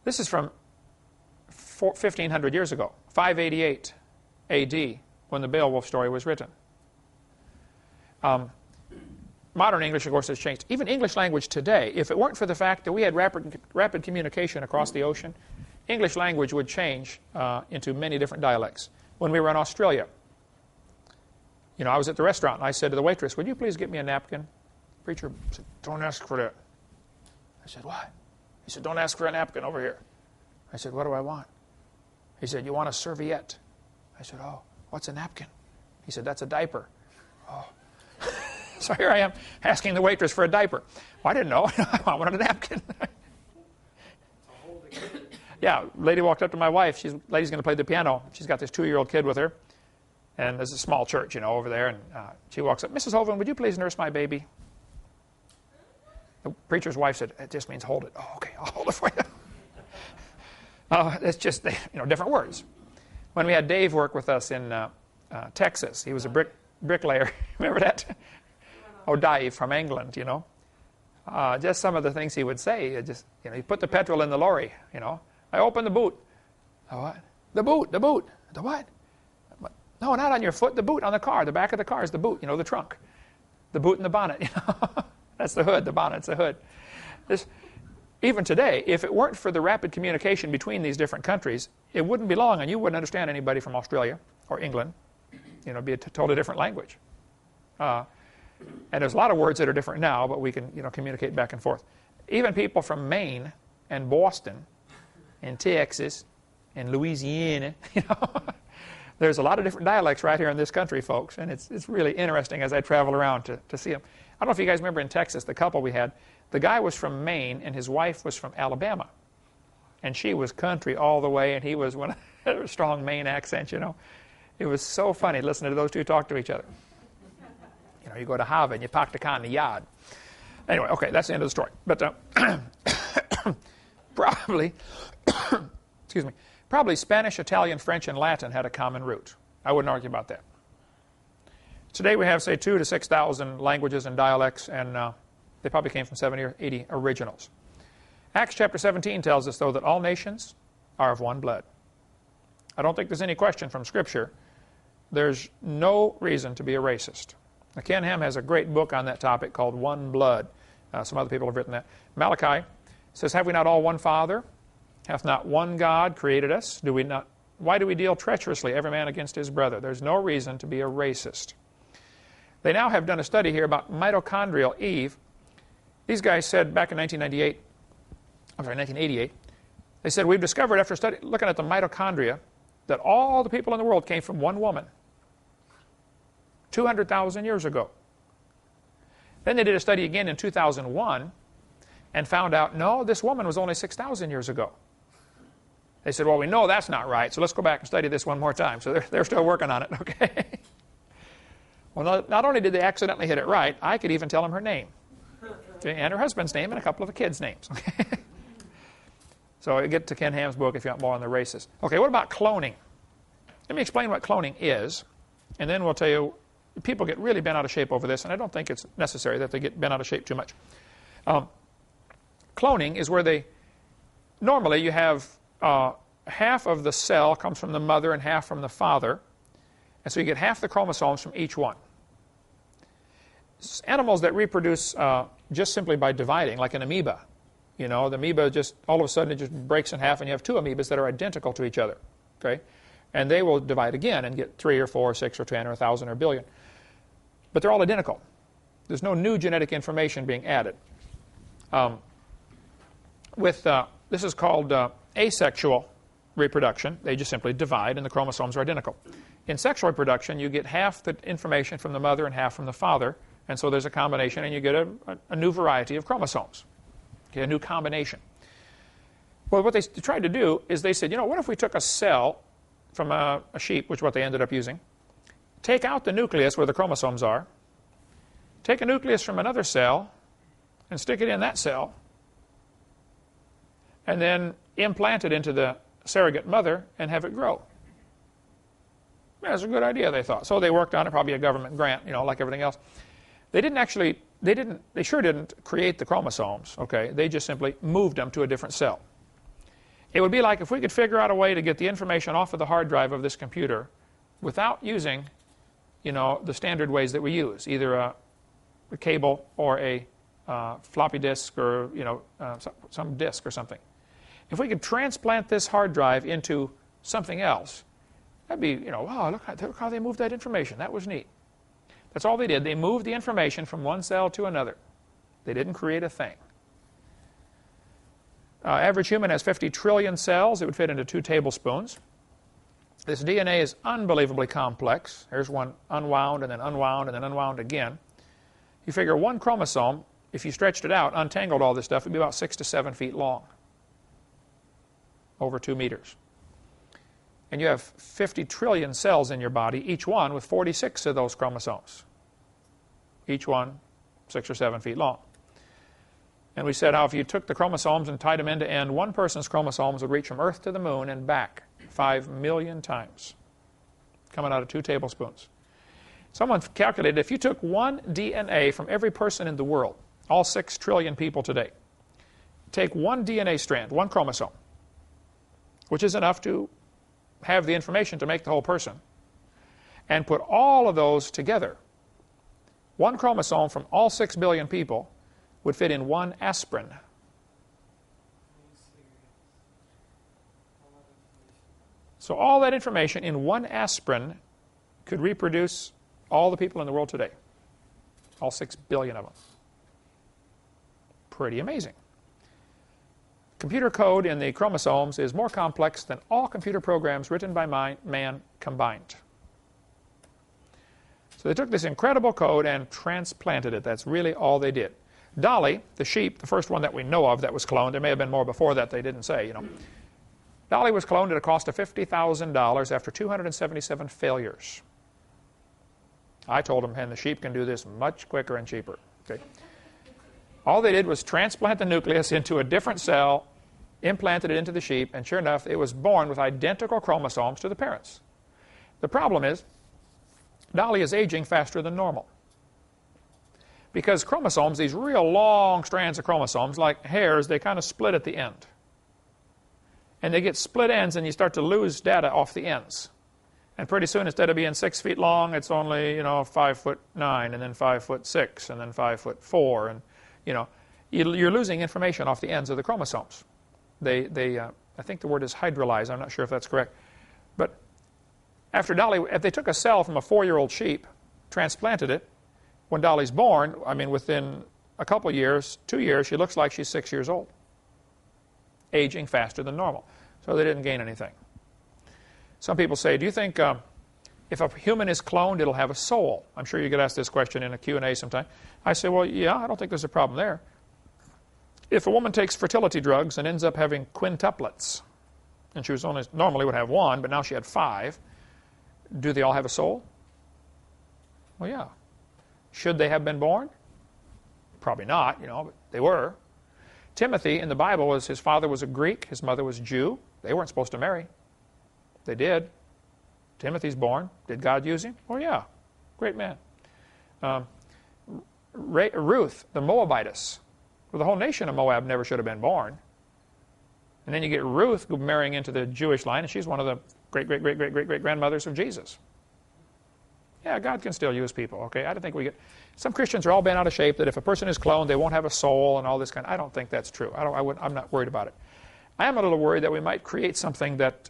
Speaker 1: This is from 1,500 years ago, 588 A.D., when the Beowulf story was written. Modern English, of course, has changed. Even English language today, if it weren't for the fact that we had rapid communication across the ocean, English language would change into many different dialects. When we were in Australia, you know, I was at the restaurant and I said to the waitress, "Would you please get me a napkin?" The preacher said, "Don't ask for that." I said, "What?" He said, "Don't ask for a napkin over here." I said, "What do I want?" He said, "You want a serviette?" I said, "Oh, what's a napkin?" He said, "That's a diaper." Oh. So here I am asking the waitress for a diaper. Well, I didn't know. I wanted a napkin. Yeah, lady walked up to my wife. Lady's going to play the piano. She's got this 2-year-old kid with her. And there's a small church, you know, over there. And she walks up, "Mrs. Hovind, would you please nurse my baby?" The preacher's wife said, "It just means hold it." "Oh, okay, I'll hold it for you." It's just, you know, different words. When we had Dave work with us in Texas, he was a bricklayer. Remember that? Oh, Dave from England, you know. Just some of the things he would say. Just, you know, he put the petrol in the lorry, you know. "I opened the boot." "The what?" The boot. "The what?" "No, not on your foot. The boot on the car. The back of the car is the boot, you know, the trunk. The boot and the bonnet, you know." That's the hood. The bonnet's the hood. Even today, if it weren't for the rapid communication between these different countries, it wouldn't be long and you wouldn't understand anybody from Australia or England. You know, it'd be a totally different language. And there's a lot of words that are different now, but we can, you know, communicate back and forth. Even people from Maine and Boston and Texas and Louisiana, you know, there's a lot of different dialects right here in this country, folks, and it's really interesting as I travel around to see them. I don't know if you guys remember in Texas, the couple we had, the guy was from Maine and his wife was from Alabama. And she was country all the way, and he was one of a strong Maine accent, you know. It was so funny listening to those two talk to each other. You know, you go to Hovind, you park the car in the yard. Anyway, okay, that's the end of the story. But probably, excuse me, probably Spanish, Italian, French, and Latin had a common root. I wouldn't argue about that. Today we have, say, 2,000 to 6,000 languages and dialects, and they probably came from 70 or 80 originals. Acts chapter 17 tells us, though, that all nations are of one blood. I don't think there's any question from Scripture. There's no reason to be a racist. Now, Ken Ham has a great book on that topic called One Blood. Some other people have written that. Malachi says, "Have we not all one Father? Hath not one God created us? Why do we deal treacherously, every man against his brother?" There's no reason to be a racist. They now have done a study here about mitochondrial Eve. These guys said back in 1988, they said, "We've discovered after looking at the mitochondria that all the people in the world came from one woman 200,000 years ago." Then they did a study again in 2001 and found out, no, this woman was only 6,000 years ago. They said, "Well, we know that's not right, so let's go back and study this one more time." So they're still working on it, okay? Well, not only did they accidentally hit it right, I could even tell them her name. Okay, and her husband's name and a couple of the kids' names. Okay? So get to Ken Ham's book if you want more on the races. Okay, what about cloning? Let me explain what cloning is, and then we'll tell you, people get really bent out of shape over this, and I don't think it's necessary that they get bent out of shape too much. Cloning is where normally you have half of the cell comes from the mother and half from the father, and so you get half the chromosomes from each one. Animals that reproduce just simply by dividing, like an amoeba, you know, the amoeba just, all of a sudden it just breaks in half and you have two amoebas that are identical to each other, okay? And they will divide again and get 3 or 4 or 6 or 10 or 1,000 or a billion. But they're all identical. There's no new genetic information being added. This is called asexual reproduction. They just simply divide and the chromosomes are identical. In sexual reproduction, you get half the information from the mother and half from the father, and so there's a combination and you get a new variety of chromosomes, okay, a new combination. Well, what they tried to do is they said, you know, what if we took a cell from a sheep, which is what they ended up using, take out the nucleus where the chromosomes are, take a nucleus from another cell, and stick it in that cell, and then implant it into the surrogate mother and have it grow. That's a good idea, they thought. So they worked on it, probably a government grant, like everything else. They sure didn't create the chromosomes, okay? They just simply moved them to a different cell. It would be like if we could figure out a way to get the information off of the hard drive of this computer without using, the standard ways that we use, either a cable or a floppy disk or, some disk or something. If we could transplant this hard drive into something else, that'd be, wow, look how they moved that information. That was neat. That's all they did. They moved the information from one cell to another. They didn't create a thing. Average human has 50 trillion cells. It would fit into 2 tablespoons. This DNA is unbelievably complex. Here's one unwound and then unwound and then unwound again. You figure one chromosome, if you stretched it out, untangled all this stuff, it would be about 6 to 7 feet long, over 2 meters. And you have 50 trillion cells in your body, each one with 46 of those chromosomes. Each one 6 or 7 feet long. And we said how if you took the chromosomes and tied them end to end, one person's chromosomes would reach from Earth to the moon and back 5 million times, coming out of 2 tablespoons. Someone calculated if you took one DNA from every person in the world, all 6 trillion people today, take one DNA strand, one chromosome, which is enough to have the information to make the whole person, and put all of those together, one chromosome from all 6 billion people would fit in one aspirin. So all that information in one aspirin could reproduce all the people in the world today. All 6 billion of them. Pretty amazing. Computer code in the chromosomes is more complex than all computer programs written by man combined. So they took this incredible code and transplanted it. That's really all they did. Dolly, the sheep, the first one that we know of that was cloned, there may have been more before that they didn't say, Dolly was cloned at a cost of $50,000 after 277 failures. I told them, and the sheep can do this much quicker and cheaper. Okay. All they did was transplant the nucleus into a different cell, implanted it into the sheep, and sure enough, it was born with identical chromosomes to the parents. The problem is, Dolly is aging faster than normal. Because chromosomes, these real long strands of chromosomes, like hairs, they kind of split at the end. And they get split ends, and you start to lose data off the ends. And pretty soon, instead of being 6 feet long, it's only 5'9", and then 5'6", and then 5'4", and you're losing information off the ends of the chromosomes. I think the word is hydrolyze. I'm not sure if that's correct. But after Dolly, if they took a cell from a 4-year-old sheep, transplanted it, when Dolly's born, within a couple years, 2 years, she looks like she's 6 years old, aging faster than normal. So they didn't gain anything. Some people say, do you think if a human is cloned, it'll have a soul? I'm sure you get asked this question in a Q&A sometime. I say, well, yeah, I don't think there's a problem there. If a woman takes fertility drugs and ends up having quintuplets, and she was normally would have 1, but now she had 5, do they all have a soul? Well, yeah. Should they have been born? Probably not, but they were. Timothy in the Bible, his father was a Greek, his mother was Jew. They weren't supposed to marry. They did. Timothy's born. Did God use him? Oh, yeah. Great man. Ruth, the Moabitess. Well, the whole nation of Moab never should have been born. And then you get Ruth marrying into the Jewish line, and she's one of the great-great-great-great-great-great-grandmothers of Jesus. Yeah, God can still use people, okay? I don't think we get... Some Christians are all bent out of shape that if a person is cloned, they won't have a soul and all this kind of... I don't think that's true. I'm not worried about it. I am a little worried that we might create something that,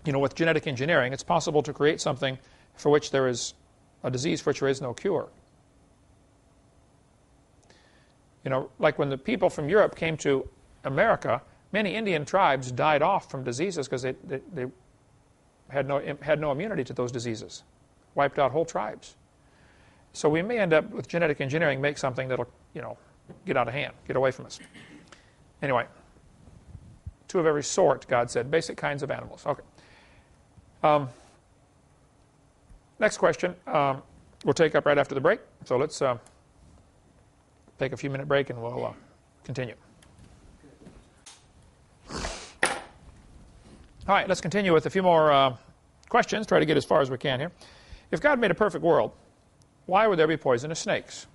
Speaker 1: with genetic engineering, it's possible to create something for which there is a disease for which there is no cure. Like when the people from Europe came to America, many Indian tribes died off from diseases because they had no immunity to those diseases. Wiped out whole tribes. So we may end up with genetic engineering, make something that'll, get out of hand, get away from us. Anyway, 2 of every sort, God said, basic kinds of animals. Okay. Next question we'll take up right after the break. So let's take a few minute break and we'll continue. All right, let's continue with a few more questions, try to get as far as we can here. If God made a perfect world, why would there be poisonous snakes?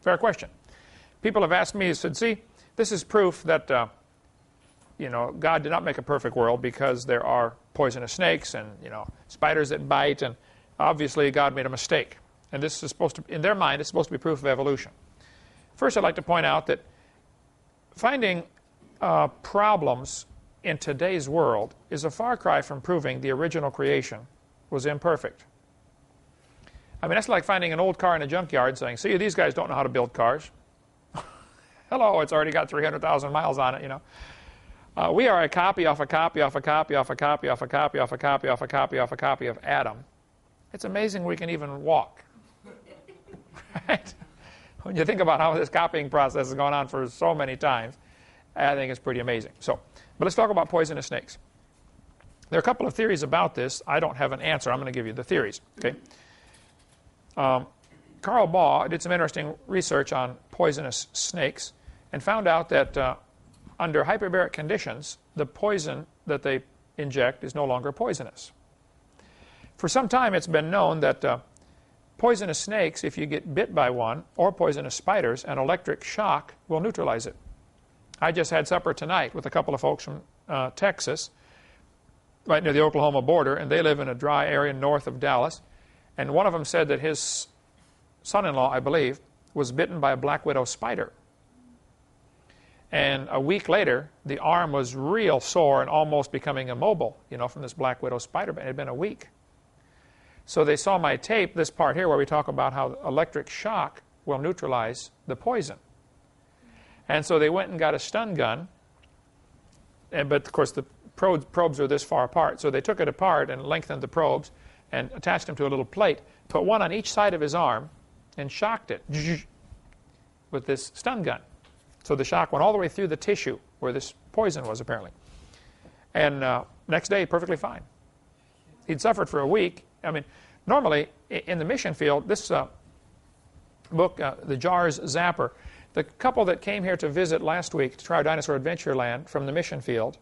Speaker 1: Fair question. People have asked me, said, see, this is proof that God did not make a perfect world because there are poisonous snakes and spiders that bite, and obviously God made a mistake. And this is supposed to, in their mind, it's supposed to be proof of evolution. First, I'd like to point out that finding problems in today's world is a far cry from proving the original creation was imperfect. I mean, that's like finding an old car in a junkyard and saying, see, these guys don't know how to build cars. Hello, it's already got 300,000 miles on it, We are a copy off a copy off a copy off a copy off a copy off a copy off a copy off a copy of Adam. It's amazing we can even walk. Right? When you think about how this copying process has gone on for so many times, I think it's pretty amazing. But let's talk about poisonous snakes. There are a couple of theories about this. I don't have an answer. I'm going to give you the theories. Okay. Carl Baugh did some interesting research on poisonous snakes and found out that under hyperbaric conditions, the poison that they inject is no longer poisonous. For some time, it's been known that poisonous snakes, if you get bit by one, or poisonous spiders, an electric shock will neutralize it. I just had supper tonight with a couple of folks from Texas, right near the Oklahoma border, and they live in a dry area north of Dallas. And one of them said that his son-in-law, I believe, was bitten by a black widow spider. And a week later, the arm was real sore and almost becoming immobile, from this black widow spider. It had been a week. So they saw my tape, this part here, where we talk about how electric shock will neutralize the poison. And so they went and got a stun gun. But, of course, the probes are this far apart. So they took it apart and lengthened the probes and attached them to a little plate, put one on each side of his arm, and shocked it with this stun gun. So the shock went all the way through the tissue where this poison was, apparently. And next day, perfectly fine. He'd suffered for a week. I mean, normally, in the mission field, this book, The Jars Zapper, the couple that came here to visit last week to try Dinosaur Adventureland from the mission field,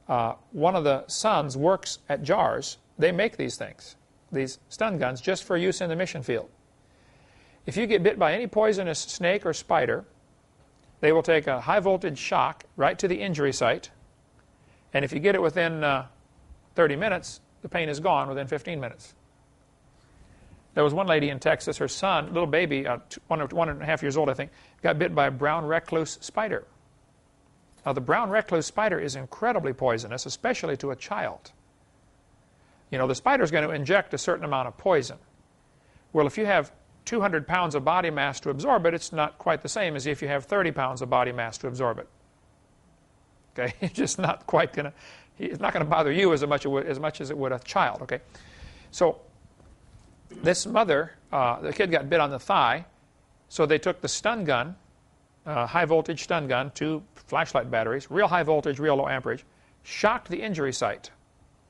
Speaker 1: one of the sons works at Jars. They make these things, these stun guns, just for use in the mission field. If you get bit by any poisonous snake or spider, they will take a high voltage shock right to the injury site. And if you get it within 30 minutes, the pain is gone within 15 minutes. There was one lady in Texas, her son, little baby, 1.5 years old, I think, got bit by a brown recluse spider. Now, the brown recluse spider is incredibly poisonous, especially to a child. The spider is going to inject a certain amount of poison. Well, if you have 200 pounds of body mass to absorb it, it's not quite the same as if you have 30 pounds of body mass to absorb it. Okay, it's just not quite going to, it's not going to bother you as much as it would a child. Okay, so this mother, the kid got bit on the thigh, so they took the stun gun, high voltage stun gun, 2 flashlight batteries, real high voltage, real low amperage, shocked the injury site.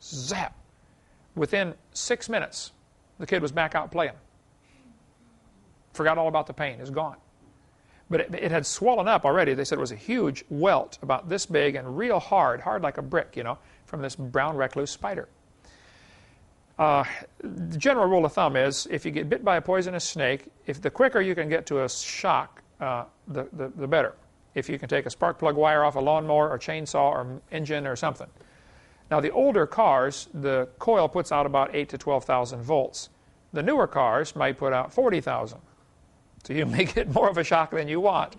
Speaker 1: Zap! Within 6 minutes, the kid was back out playing. Forgot all about the pain. It's gone. But it had swollen up already. They said it was a huge welt about this big and real hard like a brick, from this brown recluse spider. The general rule of thumb is if you get bit by a poisonous snake, if the quicker you can get to a shock, the better. If you can take a spark plug wire off a lawnmower or chainsaw or engine or something. Now, the older cars, the coil puts out about 8,000 to 12,000 volts. The newer cars might put out 40,000. So you may get more of a shock than you want.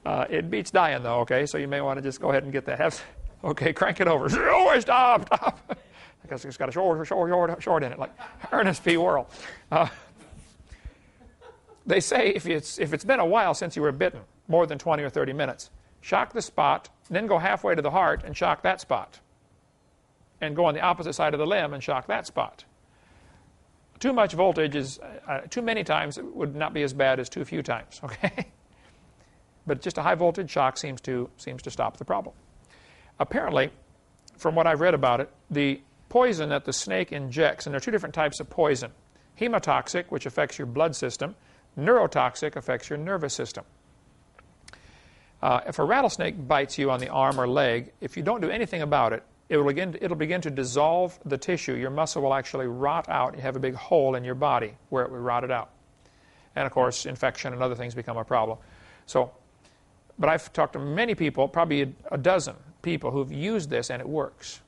Speaker 1: It beats dying, though, okay? So you may want to just go ahead and get that. Okay, crank it over. Oh, stop. I guess it's got a short in it, like Ernest P. Worrell. They say if it's been a while since you were bitten, more than 20 or 30 minutes, shock the spot, then go halfway to the heart and shock that spot. And go on the opposite side of the limb and shock that spot. Too much voltage is, too many times it would not be as bad as too few times, okay? But just a high voltage shock seems to stop the problem. Apparently, from what I've read about it, the poison that the snake injects, and there are 2 different types of poison. Hemotoxic, which affects your blood system, Neurotoxic, affects your nervous system. If a rattlesnake bites you on the arm or leg, if you don't do anything about it, it'll begin to dissolve the tissue. Your muscle will actually rot out. You have a big hole in your body where it would rot it out. And of course, infection and other things become a problem. But I've talked to many people, probably a dozen people, who've used this, and it works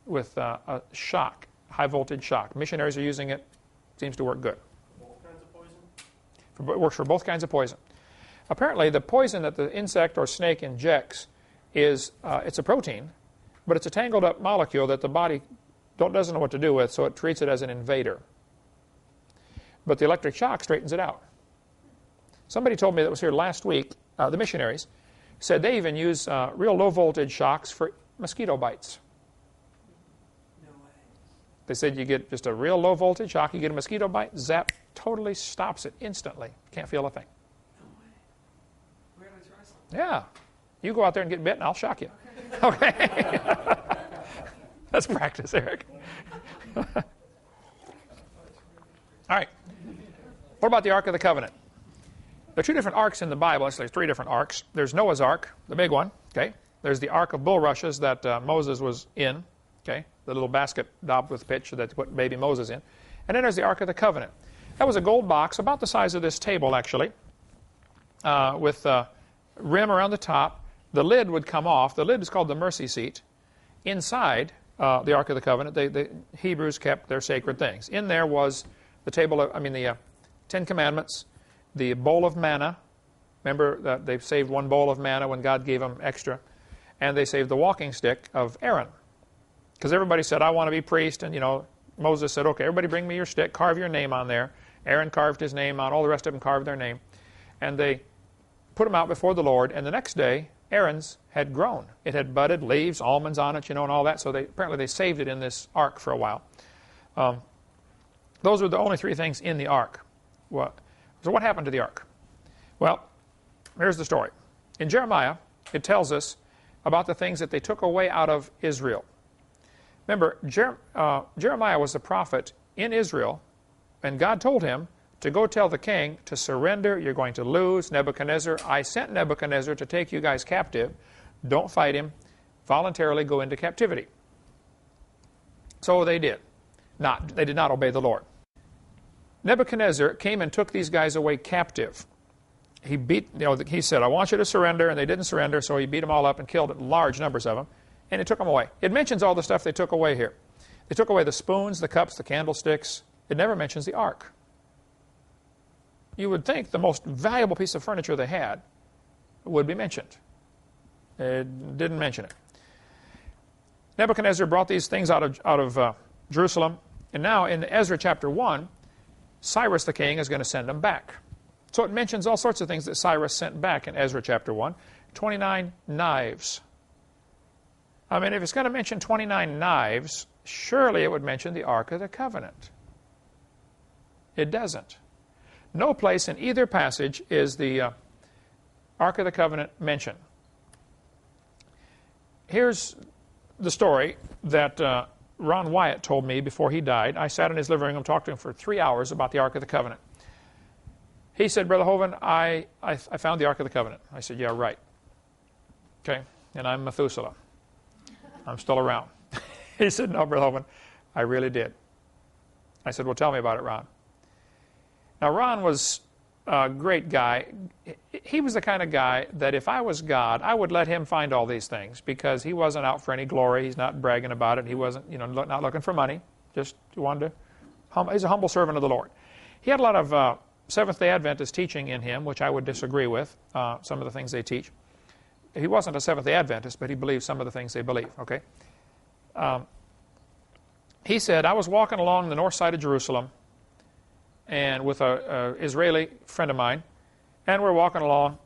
Speaker 1: with a shock, high voltage shock. Missionaries are using it. Seems to work good.
Speaker 2: Both kinds of poison?
Speaker 1: It works for both kinds of poison. Apparently, the poison that the insect or snake injects is it's a protein, but it's a tangled up molecule that the body doesn't know what to do with, so it treats it as an invader. But the electric shock straightens it out. Somebody told me that was here last week, the missionaries, said they even use real low voltage shocks for mosquito bites.
Speaker 2: No way.
Speaker 1: They said you get just a real low voltage shock, you get a mosquito bite, zap, totally stops it instantly. Can't feel a thing.
Speaker 2: No way. We gotta try something.
Speaker 1: Yeah. You go out there and get bit and I'll shock you. Okay. Let's practice, Eric. All right. What about the Ark of the Covenant? There are two different arks in the Bible. Actually, there's three different arks. There's Noah's Ark, the big one. Okay. There's the Ark of Bulrushes that Moses was in. Okay. The little basket daubed with pitch that they put baby Moses in. And then there's the Ark of the Covenant. That was a gold box about the size of this table, actually, with a rim around the top. The lid would come off. The lid is called the mercy seat. Inside the Ark of the Covenant, the Hebrews kept their sacred things. In there was the the Ten Commandments, the bowl of manna. Remember that they saved one bowl of manna when God gave them extra. And they saved the walking stick of Aaron. Because everybody said, I want to be priest. And, Moses said, okay, everybody bring me your stick, carve your name on there. Aaron carved his name on, all the rest of them carved their name. And they put them out before the Lord. And the next day, Aaron's had grown. It had budded, leaves, almonds on it, and all that. So apparently they saved it in this ark for a while. Those were the only three things in the ark. So what happened to the ark? Well, here's the story. In Jeremiah, it tells us about the things that they took away out of Israel. Remember, Jeremiah was a prophet in Israel, and God told him to go tell the king to surrender. You're going to lose. Nebuchadnezzar, I sent Nebuchadnezzar to take you guys captive. Don't fight him. Voluntarily go into captivity. So they did. They did not obey the Lord. Nebuchadnezzar came and took these guys away captive. He said, I want you to surrender, and they didn't surrender, so he beat them all up and killed large numbers of them, and he took them away. It mentions all the stuff they took away here. They took away the spoons, the cups, the candlesticks. It never mentions the ark. You would think the most valuable piece of furniture they had would be mentioned. It didn't mention it. Nebuchadnezzar brought these things out of Jerusalem, and now in Ezra chapter 1, Cyrus the king is going to send them back. So it mentions all sorts of things that Cyrus sent back in Ezra chapter 1. 29 knives. I mean, if it's going to mention 29 knives, surely it would mention the Ark of the Covenant. It doesn't. No place in either passage is the Ark of the Covenant mentioned. Here's the story that Ron Wyatt told me before he died. I sat in his living room and talked to him for 3 hours about the Ark of the Covenant. He said, Brother Hovind, I found the Ark of the Covenant. I said, yeah, right. Okay, and I'm Methuselah. I'm still around. He said, no, Brother Hovind, I really did. I said, well, tell me about it, Ron. Now, Ron was a great guy. He was the kind of guy that if I was God, I would let him find all these things because he wasn't out for any glory. He's not bragging about it. He wasn't, not looking for money. Just wanted to, he's a humble servant of the Lord. He had a lot of Seventh-day Adventist teaching in him, which I would disagree with, some of the things they teach. He wasn't a Seventh-day Adventist, but he believed some of the things they believe, okay? He said, I was walking along the north side of Jerusalem and with an Israeli friend of mine, and we're walking along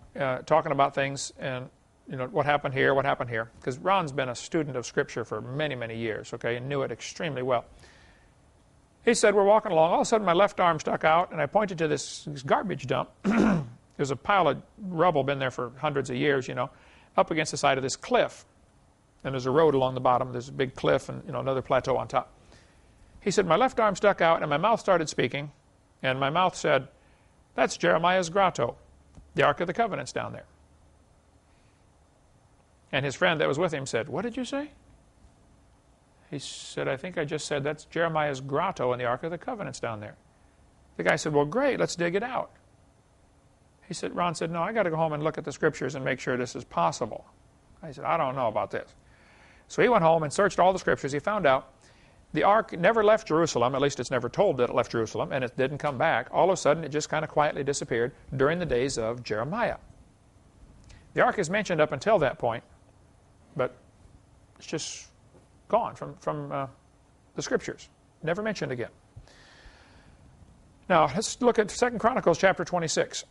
Speaker 1: talking about things and, what happened here, because Ron's been a student of Scripture for many, many years, okay, and knew it extremely well. He said, we're walking along. All of a sudden, my left arm stuck out, and I pointed to this garbage dump. There's a pile of rubble been there for hundreds of years, up against the side of this cliff. And there's a road along the bottom. There's a big cliff and, another plateau on top. He said, my left arm stuck out, and my mouth started speaking. And my mouth said, That's Jeremiah's grotto. The Ark of the Covenant's down there. And his friend that was with him said, what did you say? He said, I think I just said that's Jeremiah's grotto and the Ark of the Covenant's down there. The guy said, well, great, let's dig it out. Ron said, no, I got to go home and look at the scriptures and make sure this is possible. I said, I don't know about this. So he went home and searched all the scriptures. He found out the ark never left Jerusalem, at least it's never told that it left Jerusalem, and it didn't come back. All of a sudden, it just kind of quietly disappeared during the days of Jeremiah. The ark is mentioned up until that point, but it's just gone from the scriptures. Never mentioned again. Now, let's look at 2 Chronicles chapter 26.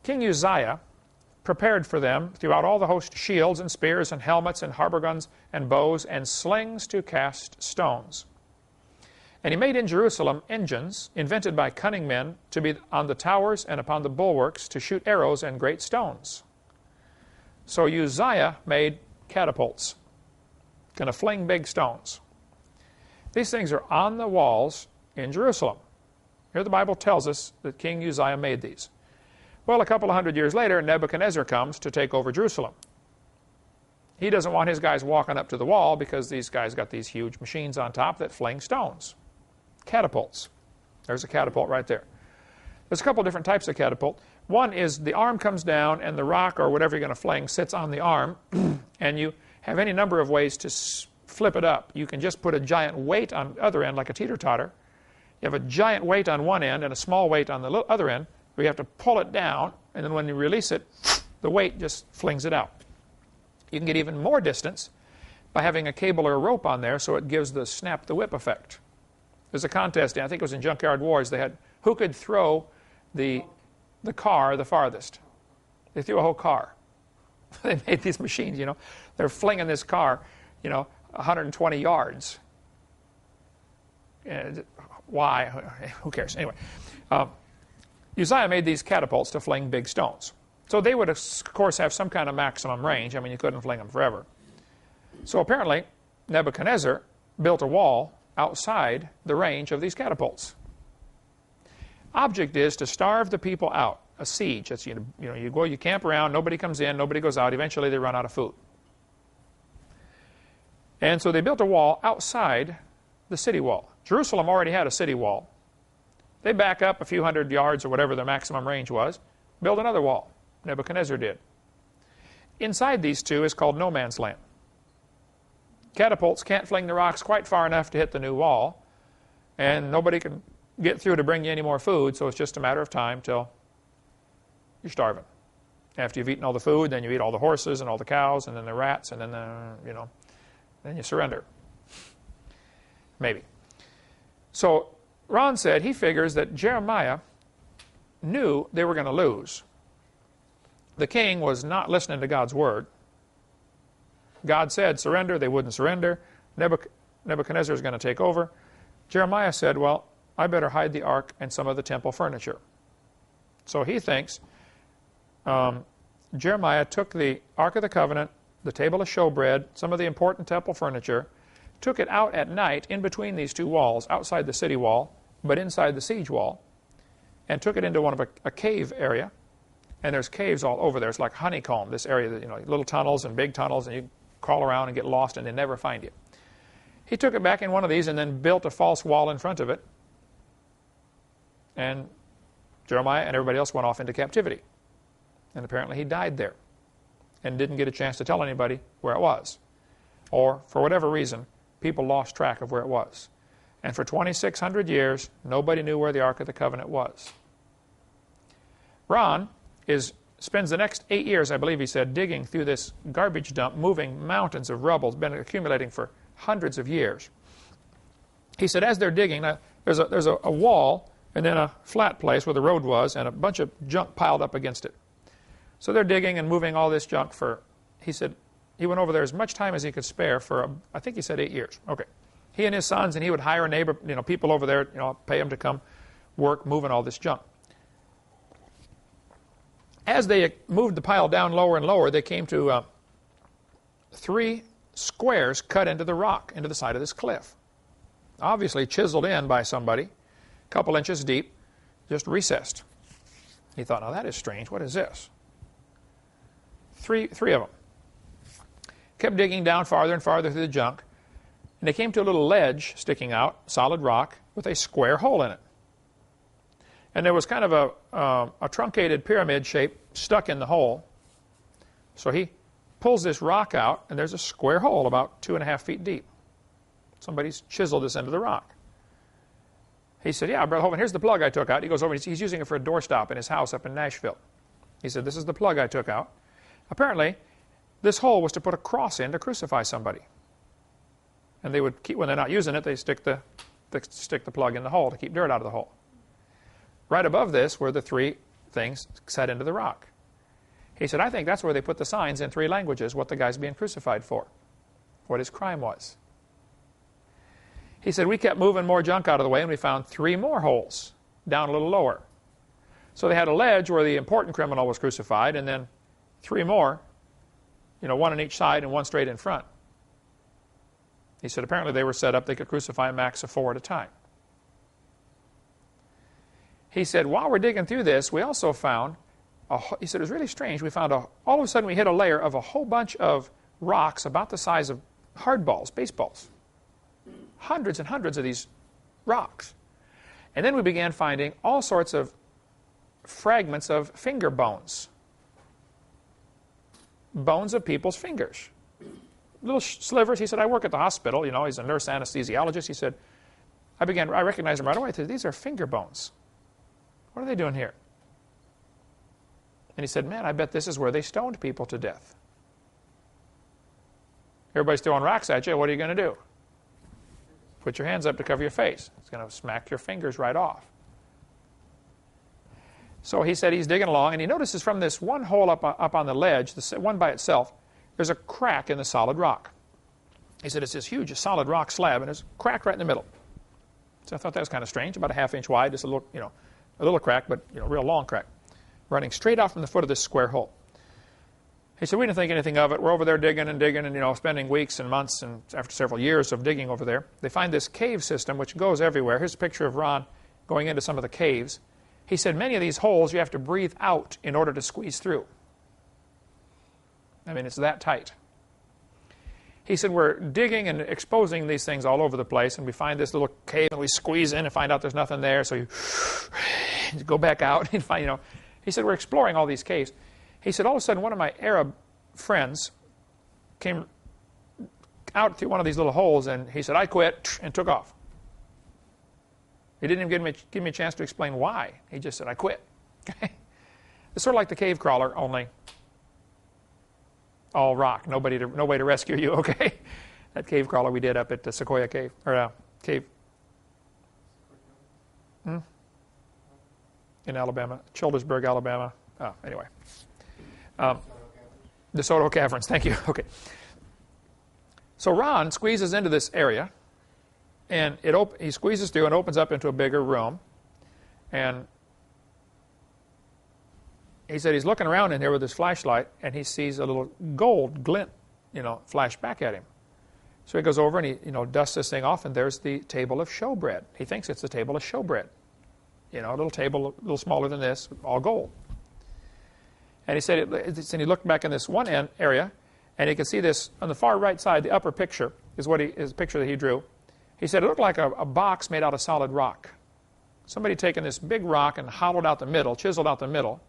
Speaker 1: King Uzziah prepared for them throughout all the host shields and spears and helmets and harbor guns and bows and slings to cast stones. And he made in Jerusalem engines invented by cunning men to be on the towers and upon the bulwarks to shoot arrows and great stones. So Uzziah made catapults, going to fling big stones. These things are on the walls in Jerusalem. Here the Bible tells us that King Uzziah made these. Well, a couple of hundred years later, Nebuchadnezzar comes to take over Jerusalem. He doesn't want his guys walking up to the wall because these guys got these huge machines on top that fling stones. Catapults. There's a catapult right there. There's a couple different types of catapult. One is the arm comes down and the rock or whatever you're going to fling sits on the arm, and you have any number of ways to flip it up. You can just put a giant weight on the other end like a teeter-totter. You have a giant weight on one end and a small weight on the other end, where you have to pull it down, and then when you release it, the weight just flings it out. You can get even more distance by having a cable or a rope on there so it gives the snap the whip effect. There's a contest, I think it was in Junkyard Wars, they had who could throw the car the farthest. They threw a whole car. They made these machines, they're flinging this car, 120 yards. Why? Who cares? Anyway, Uzziah made these catapults to fling big stones. So they would, of course, have some kind of maximum range. I mean, you couldn't fling them forever. So apparently, Nebuchadnezzar built a wall outside the range of these catapults. Object is to starve the people out. A siege. That's, you go, you camp around, nobody comes in, nobody goes out. Eventually, they run out of food. And so they built a wall outside the city wall. Jerusalem already had a city wall. They back up a few hundred yards or whatever their maximum range was, build another wall. Nebuchadnezzar did. Inside these two is called no man's land. Catapults can't fling the rocks quite far enough to hit the new wall, and nobody can get through to bring you any more food, so it's just a matter of time till you're starving. After you've eaten all the food, then you eat all the horses and all the cows, and then the rats, and then then you surrender. Maybe. So Ron said he figures that Jeremiah knew they were going to lose. The king was not listening to God's word. God said surrender, they wouldn't surrender. Nebuchadnezzar is going to take over. Jeremiah said, well, I better hide the ark and some of the temple furniture. So he thinks Jeremiah took the Ark of the Covenant, the table of showbread, some of the important temple furniture, took it out at night in between these two walls, outside the city wall, but inside the siege wall, and took it into one of a cave area. And there's caves all over there. It's like honeycomb, this area, little tunnels and big tunnels, and you crawl around and get lost and they never find you. He took it back in one of these and then built a false wall in front of it. And Jeremiah and everybody else went off into captivity. And apparently he died there and didn't get a chance to tell anybody where it was. Or, for whatever reason, people lost track of where it was. And for 2,600 years, nobody knew where the Ark of the Covenant was. Ron spends the next 8 years, I believe he said, digging through this garbage dump, moving mountains of rubble. It's been accumulating for hundreds of years. He said, as they're digging, there's a wall and then a flat place where the road was and a bunch of junk piled up against it. So they're digging and moving all this junk for, he said, he went over there as much time as he could spare for, I think he said 8 years. Okay. He and his sons, and he would hire a neighbor, people over there, pay them to come work moving all this junk. As they moved the pile down lower and lower, they came to 3 squares cut into the rock, into the side of this cliff. Obviously chiseled in by somebody, a couple inches deep, just recessed. He thought, now that is strange. What is this? Three of them. Kept digging down farther and farther through the junk, and they came to a little ledge sticking out, solid rock, with a square hole in it. And there was kind of a truncated pyramid shape stuck in the hole. So he pulls this rock out, and there's a square hole about 2.5 feet deep. Somebody's chiseled this into the rock. He said, yeah, Brother Hovind, here's the plug I took out. He goes over, he's using it for a doorstop in his house up in Nashville. He said, this is the plug I took out. Apparently, this hole was to put a cross in to crucify somebody. And they would keep, when they're not using it, they stick the plug in the hole to keep dirt out of the hole. Right above this were the 3 things set into the rock. He said, I think that's where they put the signs in 3 languages, what the guy's being crucified for, what his crime was. He said, we kept moving more junk out of the way, and we found 3 more holes down a little lower. So they had a ledge where the important criminal was crucified, and then 3 more, 1 on each side and 1 straight in front. He said, apparently they were set up, they could crucify a max of 4 at a time. He said, while we're digging through this, we also found, he said, it was really strange. We found, all of a sudden, we hit a layer of a whole bunch of rocks about the size of hardballs, baseballs. Hundreds and hundreds of these rocks. And then we began finding all sorts of fragments of finger bones. Bones of people's fingers. Little slivers. He said, I work at the hospital. He's a nurse anesthesiologist. He said, I recognized them right away. I said, these are finger bones. What are they doing here? And he said, man, I bet this is where they stoned people to death. Everybody's throwing rocks at you. What are you going to do? Put your hands up to cover your face. It's going to smack your fingers right off. So he said he's digging along, and he notices from this one hole up on the ledge, the one by itself, there's a crack in the solid rock. He said it's this huge solid rock slab, and there's a crack right in the middle. So I thought that was kind of strange, about a ½ inch wide, just a little crack, but real long crack, running straight out from the foot of this square hole. He said, we didn't think anything of it. We're over there digging and spending weeks and months, and after several years of digging over there, they find this cave system which goes everywhere. Here's a picture of Ron going into some of the caves. He said, many of these holes you have to breathe out in order to squeeze through. I mean, it's that tight. He said, we're digging and exposing these things all over the place, and we find this little cave, and we squeeze in and find out there's nothing there, so you go back out and find, He said, we're exploring all these caves. He said, all of a sudden, one of my Arab friends came out through one of these little holes, and he said, I quit, and took off. He didn't even give me a chance to explain why. He just said, I quit. It's sort of like the cave crawler, only all rock, no way to rescue you, okay? That cave crawler we did up at the Sequoia Cave, or Cave in Alabama, Childersburg, Alabama. Oh, anyway. The Soto Caverns, thank you. Okay. So Ron squeezes into this area, and he squeezes through and opens up into a bigger room. And he said he's looking around in here with his flashlight, and he sees a little gold glint, flash back at him. So he goes over and he, dusts this thing off, and there's the table of showbread. He thinks it's the table of showbread. A little table, a little smaller than this, all gold. And he said, and he looked back in this one end area, and he could see this on the far right side. The upper picture is his picture that he drew. He said it looked like a box made out of solid rock. Somebody taken this big rock and hollowed out the middle, chiseled out the middle,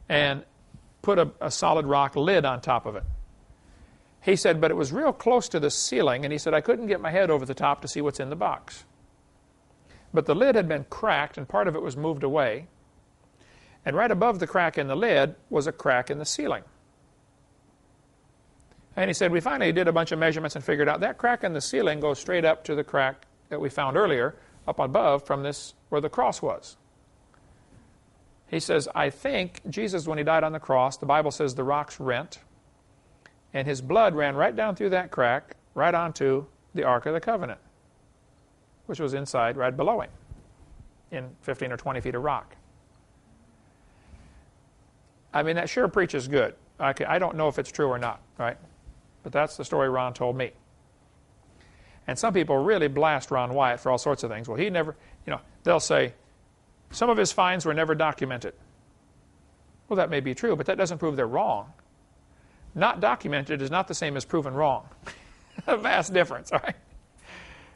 Speaker 1: and put a solid rock lid on top of it. He said, but it was real close to the ceiling, and he said, I couldn't get my head over the top to see what's in the box. But the lid had been cracked, and part of it was moved away. And right above the crack in the lid was a crack in the ceiling. And he said, we finally did a bunch of measurements and figured out that crack in the ceiling goes straight up to the crack that we found earlier up above from this where the cross was. He says, I think Jesus, when he died on the cross, the Bible says the rocks rent, and his blood ran right down through that crack, right onto the Ark of the Covenant, which was inside right below him in 15 or 20 feet of rock. I mean, that sure preaches good. I don't know if it's true or not, right? But that's the story Ron told me. And some people really blast Ron Wyatt for all sorts of things. Well, he never, they'll say, some of his finds were never documented. Well, that may be true, but that doesn't prove they're wrong. Not documented is not the same as proven wrong. A vast difference, all right?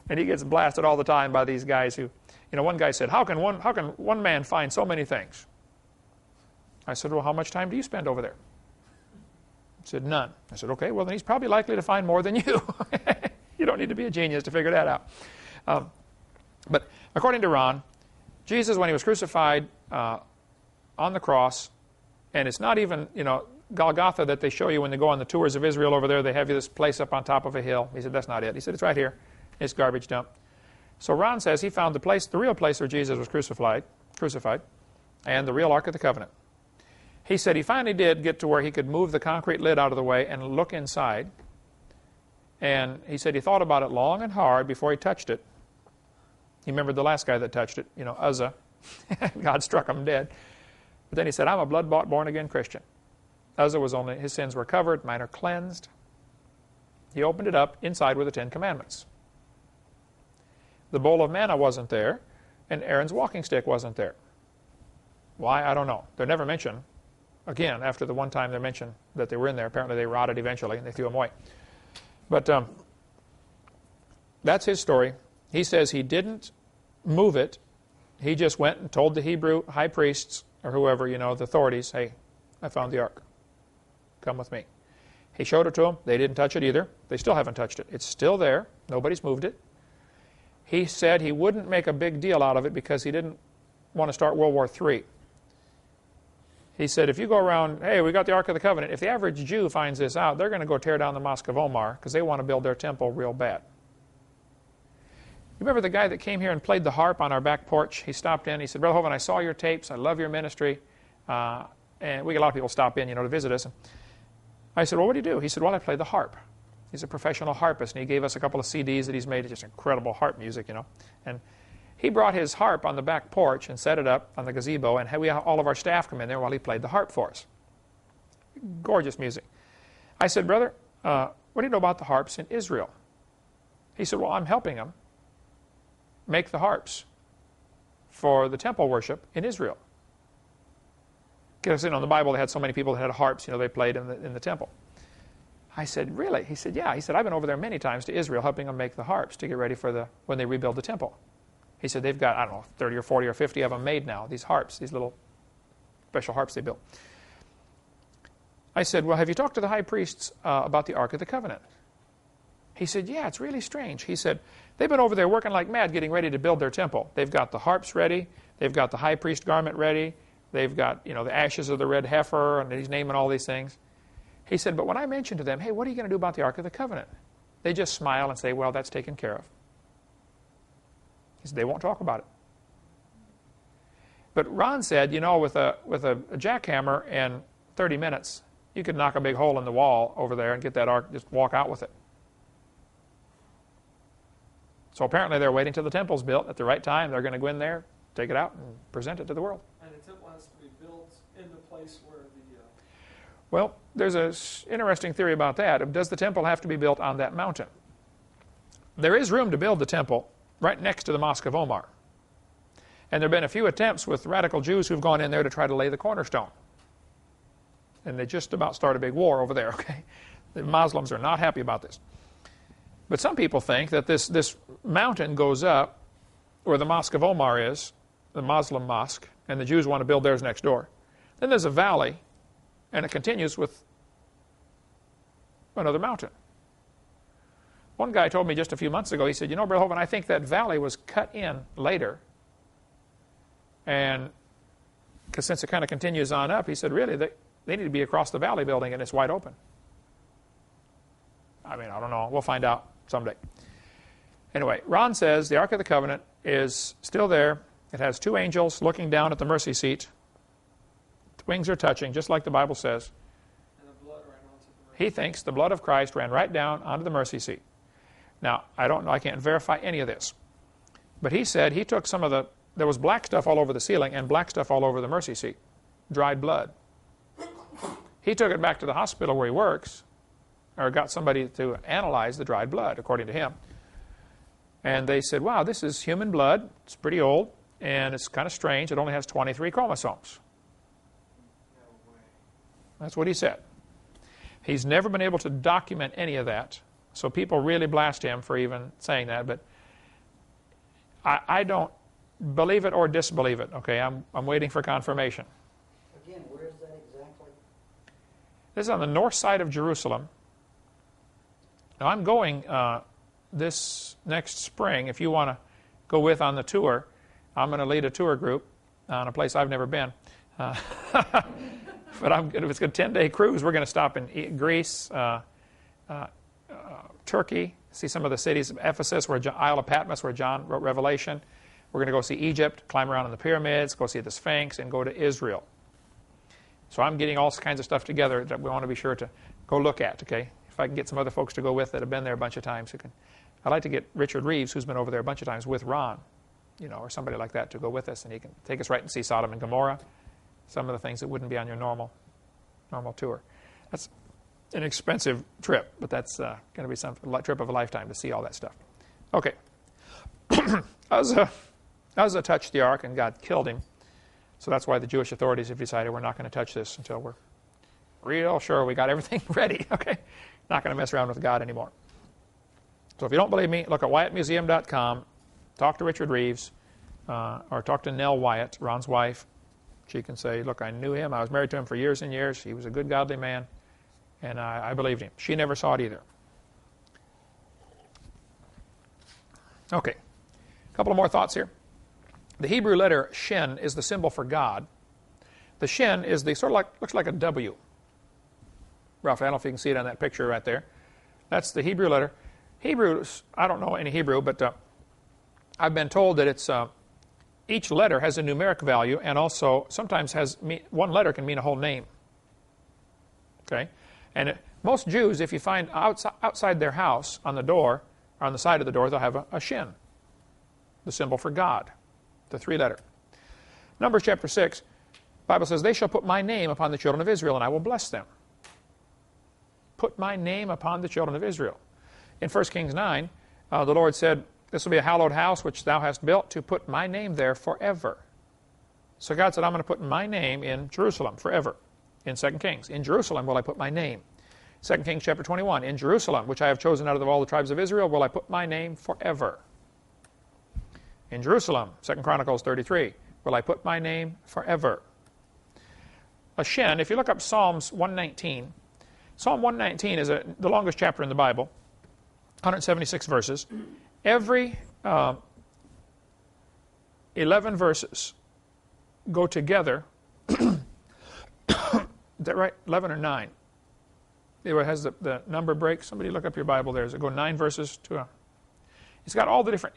Speaker 1: And he gets blasted all the time by these guys who, one guy said, how can one man find so many things? I said, well, how much time do you spend over there? He said, none. I said, okay, well, then he's probably likely to find more than you. You don't need to be a genius to figure that out. But according to Ron, Jesus, when he was crucified on the cross, and it's not even, Golgotha that they show you when they go on the tours of Israel over there, they have you this place up on top of a hill. He said, that's not it. He said, it's right here. It's garbage dump. So Ron says he found the real place where Jesus was crucified, and the real Ark of the Covenant. He said he finally did get to where he could move the concrete lid out of the way and look inside. And he said he thought about it long and hard before he touched it. He remembered the last guy that touched it, Uzzah. God struck him dead. But then he said, I'm a blood-bought, born-again Christian. Uzzah his sins were covered, mine are cleansed. He opened it up. Inside were the 10 Commandments. The bowl of manna wasn't there, and Aaron's walking stick wasn't there. Why? I don't know. They're never mentioned. Again, after the one time they're mentioned that they were in there, apparently they rotted eventually, and they threw them away. But that's his story. He says he didn't move it. He just went and told the Hebrew high priests, or whoever, the authorities, hey, I found the ark. Come with me. He showed it to them. They didn't touch it either. They still haven't touched it. It's still there. Nobody's moved it. He said he wouldn't make a big deal out of it because he didn't want to start World War III. He said, if you go around, hey, we got the Ark of the Covenant, if the average Jew finds this out, they're going to go tear down the Mosque of Omar because they want to build their temple real bad. You remember the guy that came here and played the harp on our back porch? He stopped in. He said, Brother Hovind, I saw your tapes. I love your ministry. And we get a lot of people stop in, to visit us. And I said, well, what do you do? He said, well, I play the harp. He's a professional harpist, and he gave us a couple of CDs that he's made. It's just incredible harp music, And he brought his harp on the back porch and set it up on the gazebo, and we had all of our staff come in there while he played the harp for us. Gorgeous music. I said, brother, what do you know about the harps in Israel? He said, well, I'm helping them make the harps for the temple worship in Israel. Because, in the Bible, they had so many people that had harps, they played in the temple. I said, really? He said, yeah. He said, I've been over there many times to Israel helping them make the harps to get ready for when they rebuild the temple. He said, they've got, 30 or 40 or 50 of them made now, these harps, these little special harps they built. I said, well, have you talked to the high priests about the Ark of the Covenant? He said, yeah, it's really strange. He said, they've been over there working like mad getting ready to build their temple. They've got the harps ready. They've got the high priest garment ready. They've got, the ashes of the red heifer, and he's naming all these things. He said, but when I mentioned to them, hey, what are you going to do about the Ark of the Covenant? They just smile and say, well, that's taken care of. He said, they won't talk about it. But Ron said, with a jackhammer in 30 minutes, you could knock a big hole in the wall over there and get that ark, just walk out with it. So apparently they're waiting till the temple's built. At the right time, they're going to go in there, take it out, and present it to the world.
Speaker 2: And the temple has to be built in the place where the...
Speaker 1: Well, there's an interesting theory about that. Does the temple have to be built on that mountain? There is room to build the temple right next to the Mosque of Omar. And there have been a few attempts with radical Jews who've gone in there to try to lay the cornerstone. And they just about start a big war over there, okay? The Muslims are not happy about this. But some people think that this mountain goes up where the Mosque of Omar is, the Muslim mosque, and the Jews want to build theirs next door. Then there's a valley, and it continues with another mountain. One guy told me just a few months ago, he said, Brother Hovind, I think that valley was cut in later. And because since it kind of continues on up, he said, really, they need to be across the valley building, and it's wide open. I don't know. We'll find out someday. Anyway, Ron says the Ark of the Covenant is still there. It has 2 angels looking down at the mercy seat. The wings are touching, just like the Bible says.
Speaker 2: And the blood ran onto the mercy.
Speaker 1: He thinks the blood of Christ ran right down onto the mercy seat. Now, I don't know. I can't verify any of this. But he said he took some of there was black stuff all over the ceiling and black stuff all over the mercy seat. Dried blood. He took it back to the hospital where he works, or got somebody to analyze the dried blood, according to him. And they said, wow, this is human blood. It's pretty old, and it's kind of strange. It only has 23 chromosomes.
Speaker 2: Yeah,
Speaker 1: That's what he said. He's never been able to document any of that, so people really blast him for even saying that, but I don't believe it or disbelieve it. Okay, I'm waiting for confirmation.
Speaker 4: Again, where is that exactly?
Speaker 1: This is on the north side of Jerusalem. Now I'm going this next spring. If you want to go with on the tour, I'm going to lead a tour group on a place I've never been. But it's a 10-day cruise. We're going to stop in Greece, Turkey, see some of the cities of Ephesus, Isle of Patmos, where John wrote Revelation. We're going to go see Egypt, climb around in the pyramids, go see the Sphinx, and go to Israel. So I'm getting all kinds of stuff together that we want to be sure to go look at, okay? If I can get some other folks to go with that have been there a bunch of times. I'd like to get Richard Reeves, who's been over there a bunch of times, with Ron, or somebody like that to go with us, and he can take us right and see Sodom and Gomorrah, some of the things that wouldn't be on your normal tour. That's an expensive trip, but that's going to be some trip of a lifetime to see all that stuff. Okay. Uzzah touched the ark, and God killed him. So that's why the Jewish authorities have decided we're not going to touch this until we're real sure we got everything ready. Okay, not going to mess around with God anymore. So if you don't believe me, look at WyattMuseum.com, talk to Richard Reeves, or talk to Nell Wyatt, Ron's wife. She can say, look, I knew him. I was married to him for years and years. He was a good, godly man, and I believed him. She never saw it either. Okay, a couple of more thoughts here. The Hebrew letter shin is the symbol for God. The shin is the looks like a W. Roughly, I don't know if you can see it on that picture right there. That's the Hebrew letter. Hebrews, I don't know any Hebrew, but I've been told that it's each letter has a numeric value, and also sometimes one letter can mean a whole name. Okay, and most Jews, if you find outside their house on the door, or on the side of the door, they'll have a shin, the symbol for God. The 3-letter. Numbers chapter 6, the Bible says, they shall put my name upon the children of Israel, and I will bless them. Put my name upon the children of Israel. In 1 Kings 9, the Lord said, this will be a hallowed house which thou hast built to put my name there forever. So God said, I'm going to put my name in Jerusalem forever. In 2 Kings, in Jerusalem will I put my name. 2 Kings chapter 21, in Jerusalem, which I have chosen out of all the tribes of Israel, will I put my name forever. In Jerusalem, 2 Chronicles 33, will I put my name forever. A shin, if you look up Psalms 119, Psalm 119 is the longest chapter in the Bible, 176 verses. Every 11 verses go together. Is that right? 11 or 9? It has the number break. Somebody look up your Bible there. Does it go 9 verses to a... It's got all the different...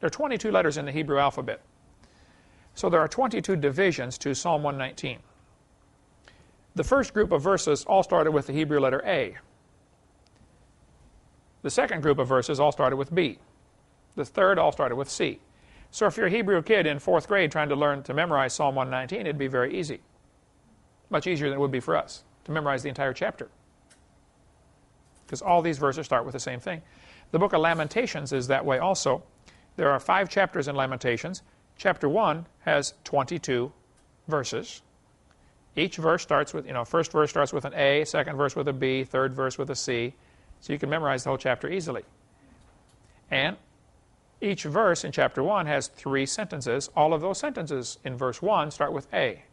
Speaker 1: There are 22 letters in the Hebrew alphabet. So there are 22 divisions to Psalm 119. The first group of verses all started with the Hebrew letter A. The second group of verses all started with B. The third all started with C. So if you're a Hebrew kid in 4th grade trying to learn to memorize Psalm 119, it'd be very easy. Much easier than it would be for us to memorize the entire chapter. Because all these verses start with the same thing. The book of Lamentations is that way also. There are 5 chapters in Lamentations. Chapter 1 has 22 verses. Each verse starts with, first verse starts with an A, second verse with a B, third verse with a C. So you can memorize the whole chapter easily. And each verse in chapter 1 has 3 sentences. All of those sentences in verse 1 start with A.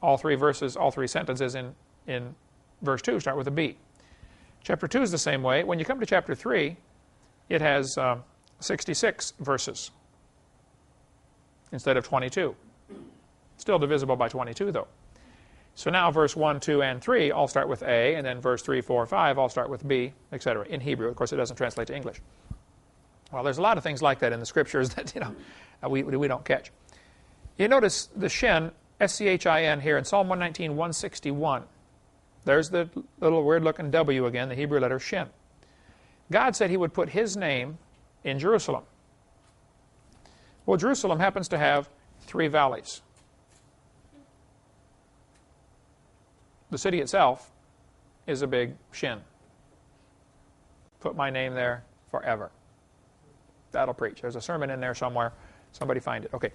Speaker 1: All 3 sentences in verse 2 start with a B. Chapter 2 is the same way. When you come to chapter 3, it has 66 verses instead of 22. Still divisible by 22, though. So now verse 1, 2, and 3 all start with A, and then verse 3, 4, 5 all start with B, etc. in Hebrew. Of course, it doesn't translate to English. Well, there's a lot of things like that in the Scriptures that we don't catch. You notice the shin, S-C-H-I-N, here in Psalm 119, 161. There's the little weird-looking W again, the Hebrew letter shin. God said he would put his name in Jerusalem. Well, Jerusalem happens to have 3 valleys. The city itself is a big shin. Put my name there forever. That'll preach. There's a sermon in there somewhere. Somebody find it. Okay.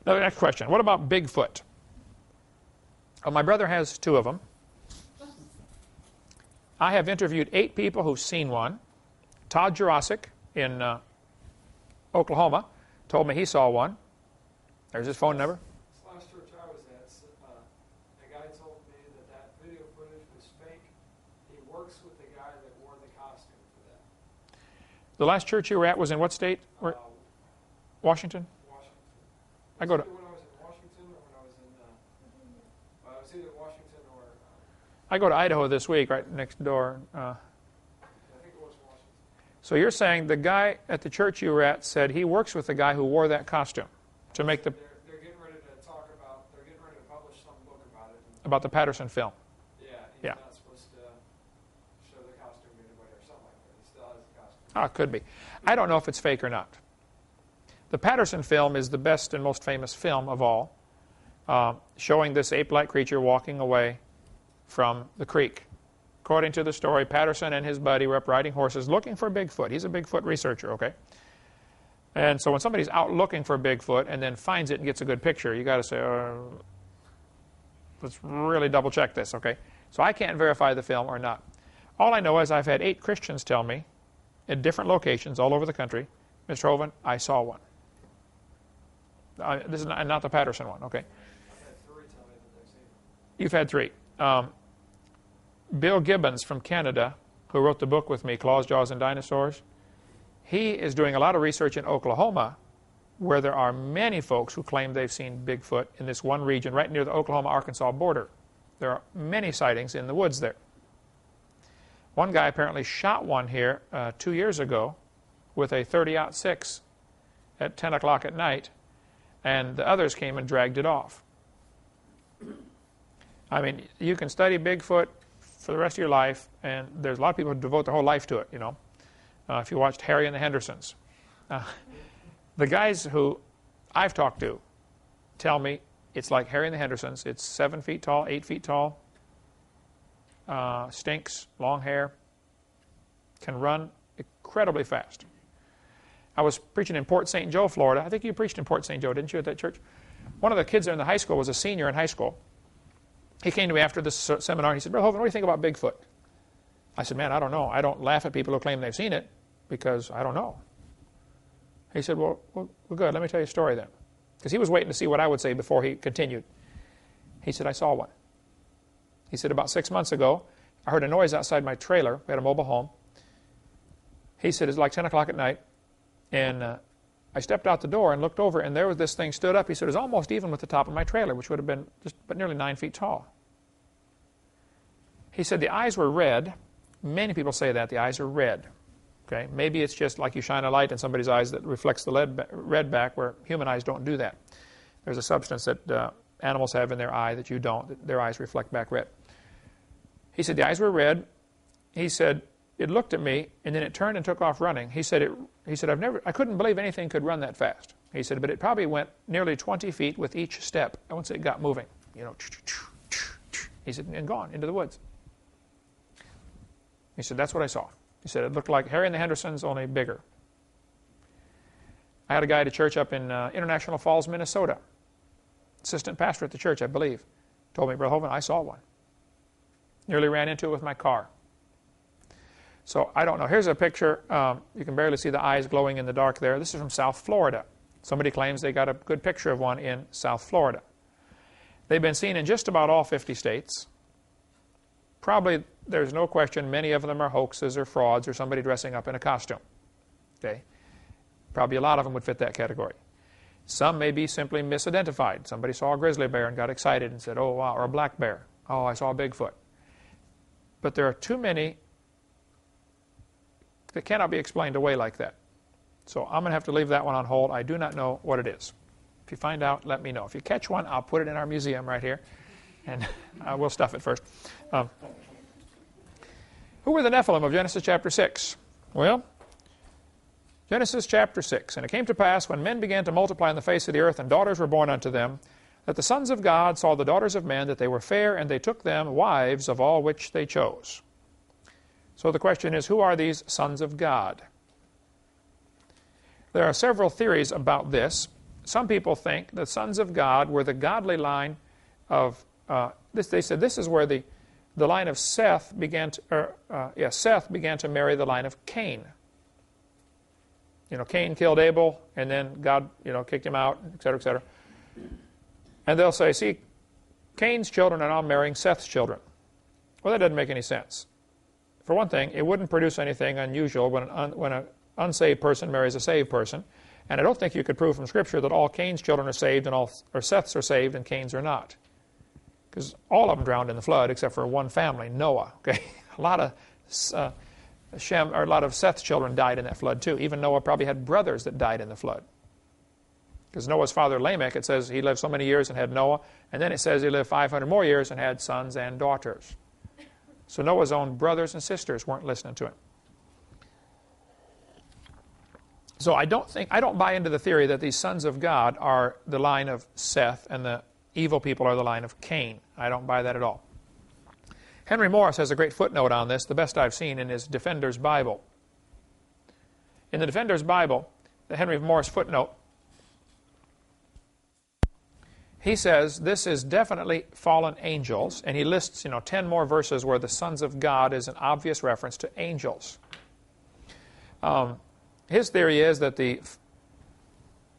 Speaker 1: Now, the next question. What about Bigfoot? Well, my brother has 2 of them. I have interviewed 8 people who've seen one. Todd Jurasic in Oklahoma told me he saw one. There's his phone number.
Speaker 2: This last church I was at, a guy told me that video footage was fake. He works with the guy that wore the costume for that.
Speaker 1: The last church you were at was in what state? Washington?
Speaker 2: Washington.
Speaker 1: I go to.
Speaker 2: When I was in Washington or when I was in, I was either Washington or.
Speaker 1: I go to Idaho this week, right next door.
Speaker 2: I think it was Washington.
Speaker 1: So you're saying the guy at the church you were at said he works with the guy who wore that costume to make the.
Speaker 2: They're getting ready to talk about. They're getting ready to publish some book about it.
Speaker 1: About the Patterson film.
Speaker 2: Yeah. He's
Speaker 1: Yeah.
Speaker 2: not supposed to show the costume to anybody or something like that. He still has the costume.
Speaker 1: Ah, it could be. I don't know if it's fake or not. The Patterson film is the best and most famous film of all, showing this ape-like creature walking away from the creek. According to the story, Patterson and his buddy were up riding horses looking for Bigfoot. He's a Bigfoot researcher, okay? And so when somebody's out looking for Bigfoot and then finds it and gets a good picture, you got to say, let's really double check this, okay? So I can't verify the film or not. All I know is I've had 8 Christians tell me at different locations all over the country, Mr. Hovind, I saw one. This is not the Patterson one, okay?
Speaker 2: I've had 3 tell me that they've seen it.
Speaker 1: You've had 3. Bill Gibbons from Canada, who wrote the book with me, Claws, Jaws, and Dinosaurs, he is doing a lot of research in Oklahoma where there are many folks who claim they've seen Bigfoot in this one region right near the Oklahoma-Arkansas border. There are many sightings in the woods there. One guy apparently shot one here 2 years ago with a .30-06 at 10 o'clock at night, and the others came and dragged it off. I mean, you can study Bigfoot for the rest of your life, and there's a lot of people who devote their whole life to it, you know. If you watched Harry and the Hendersons. The guys who I've talked to tell me it's like Harry and the Hendersons. It's 7 feet tall, 8 feet tall, stinks, long hair, can run incredibly fast. I was preaching in Port St. Joe, Florida. I think you preached in Port St. Joe, didn't you, at that church? One of the kids there in the high school was a senior in high school. He came to me after this seminar and he said, Brother Hovind, what do you think about Bigfoot? I said, man, I don't know. I don't laugh at people who claim they've seen it because I don't know. He said, well, good. Let me tell you a story then. Because he was waiting to see what I would say before he continued. He said, I saw one. He said, about 6 months ago, I heard a noise outside my trailer. We had a mobile home. He said, it's like 10 o'clock at night. And I stepped out the door and looked over, and there was this thing stood up. He said, it was almost even with the top of my trailer, which would have been just but nearly 9 feet tall. He said the eyes were red. Many people say that. The eyes are red. Okay? Maybe it's just like you shine a light in somebody's eyes that reflects the red back, where human eyes don't do that. There's a substance that animals have in their eye that you don't. Their eyes reflect back red. He said the eyes were red. He said it looked at me, and then it turned and took off running. He said I couldn't believe anything could run that fast. He said, but it probably went nearly 20 feet with each step once it got moving. You know, he said, and gone into the woods. He said, that's what I saw. He said, it looked like Harry and the Hendersons, only bigger. I had a guy at a church up in International Falls, Minnesota. Assistant pastor at the church, I believe. Told me, Brother Hovind, I saw one. Nearly ran into it with my car. So I don't know. Here's a picture. You can barely see the eyes glowing in the dark there. This is from South Florida. Somebody claims they got a good picture of one in South Florida. They've been seen in just about all 50 states. Probably, there's no question, many of them are hoaxes or frauds or somebody dressing up in a costume. Okay? Probably a lot of them would fit that category. Some may be simply misidentified. Somebody saw a grizzly bear and got excited and said, oh, wow, or a black bear. Oh, I saw a Bigfoot. But there are too many that cannot be explained away like that. So I'm going to have to leave that one on hold. I do not know what it is. If you find out, let me know. If you catch one, I'll put it in our museum right here, and we'll stuff it first. Who were the Nephilim of Genesis chapter 6? Well, Genesis chapter 6. And it came to pass, when men began to multiply on the face of the earth, and daughters were born unto them, that the sons of God saw the daughters of men, that they were fair, and they took them wives of all which they chose. So the question is, who are these sons of God? There are several theories about this. Some people think the sons of God were the godly line of, they said this is where the the line of Seth began to marry the line of Cain. Cain killed Abel, and then God, kicked him out, etc., etc. And they'll say, see, Cain's children are now marrying Seth's children. Well, that doesn't make any sense. For one thing, it wouldn't produce anything unusual when an unsaved person marries a saved person. And I don't think you could prove from Scripture that all Cain's children are saved and all Seth's are saved and Cain's are not. Because all of them drowned in the flood except for one family, Noah. Okay, a lot of Seth's children died in that flood too. Even Noah probably had brothers that died in the flood. Because Noah's father Lamech, it says he lived so many years and had Noah, and then it says he lived 500 more years and had sons and daughters. So Noah's own brothers and sisters weren't listening to him. So I don't buy into the theory that these sons of God are the line of Seth and the evil people are the line of Cain. I don't buy that at all. Henry Morris has a great footnote on this, the best I've seen in his Defender's Bible. In the Defender's Bible, the Henry Morris footnote, he says this is definitely fallen angels, and he lists 10 more verses where the sons of God is an obvious reference to angels. His theory is that the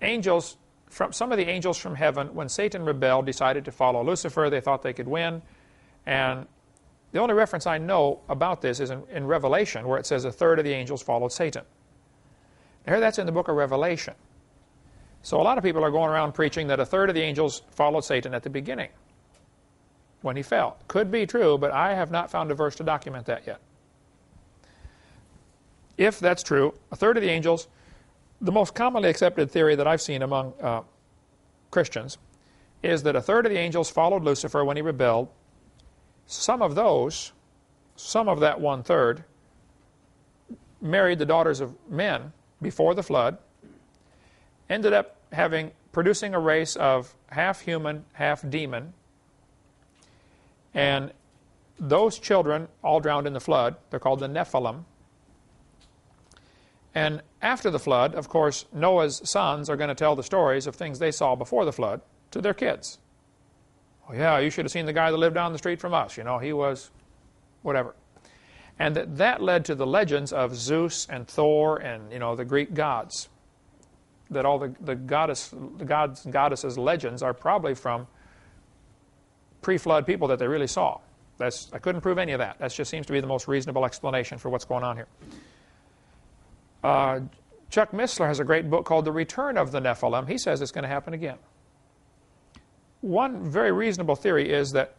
Speaker 1: angels, some of the angels from heaven, when Satan rebelled, decided to follow Lucifer. They thought they could win. And the only reference I know about this is in Revelation, where it says a third of the angels followed Satan. Now, here that's in the book of Revelation. So a lot of people are going around preaching that a third of the angels followed Satan at the beginning when he fell. Could be true, but I have not found a verse to document that yet. If that's true, a third of the angels, the most commonly accepted theory that I've seen among Christians is that a third of the angels followed Lucifer when he rebelled. Some of that one-third, married the daughters of men before the flood, ended up producing a race of half human, half demon, and those children all drowned in the flood. They're called the Nephilim. And after the flood, of course, Noah's sons are going to tell the stories of things they saw before the flood to their kids. Oh yeah, you should have seen the guy that lived down the street from us. He was whatever. And that led to the legends of Zeus and Thor and, the Greek gods. That all the gods and goddesses' legends are probably from pre-flood people that they really saw. I couldn't prove any of that. That just seems to be the most reasonable explanation for what's going on here. Chuck Missler has a great book called The Return of the Nephilim. He says it's going to happen again. One very reasonable theory is that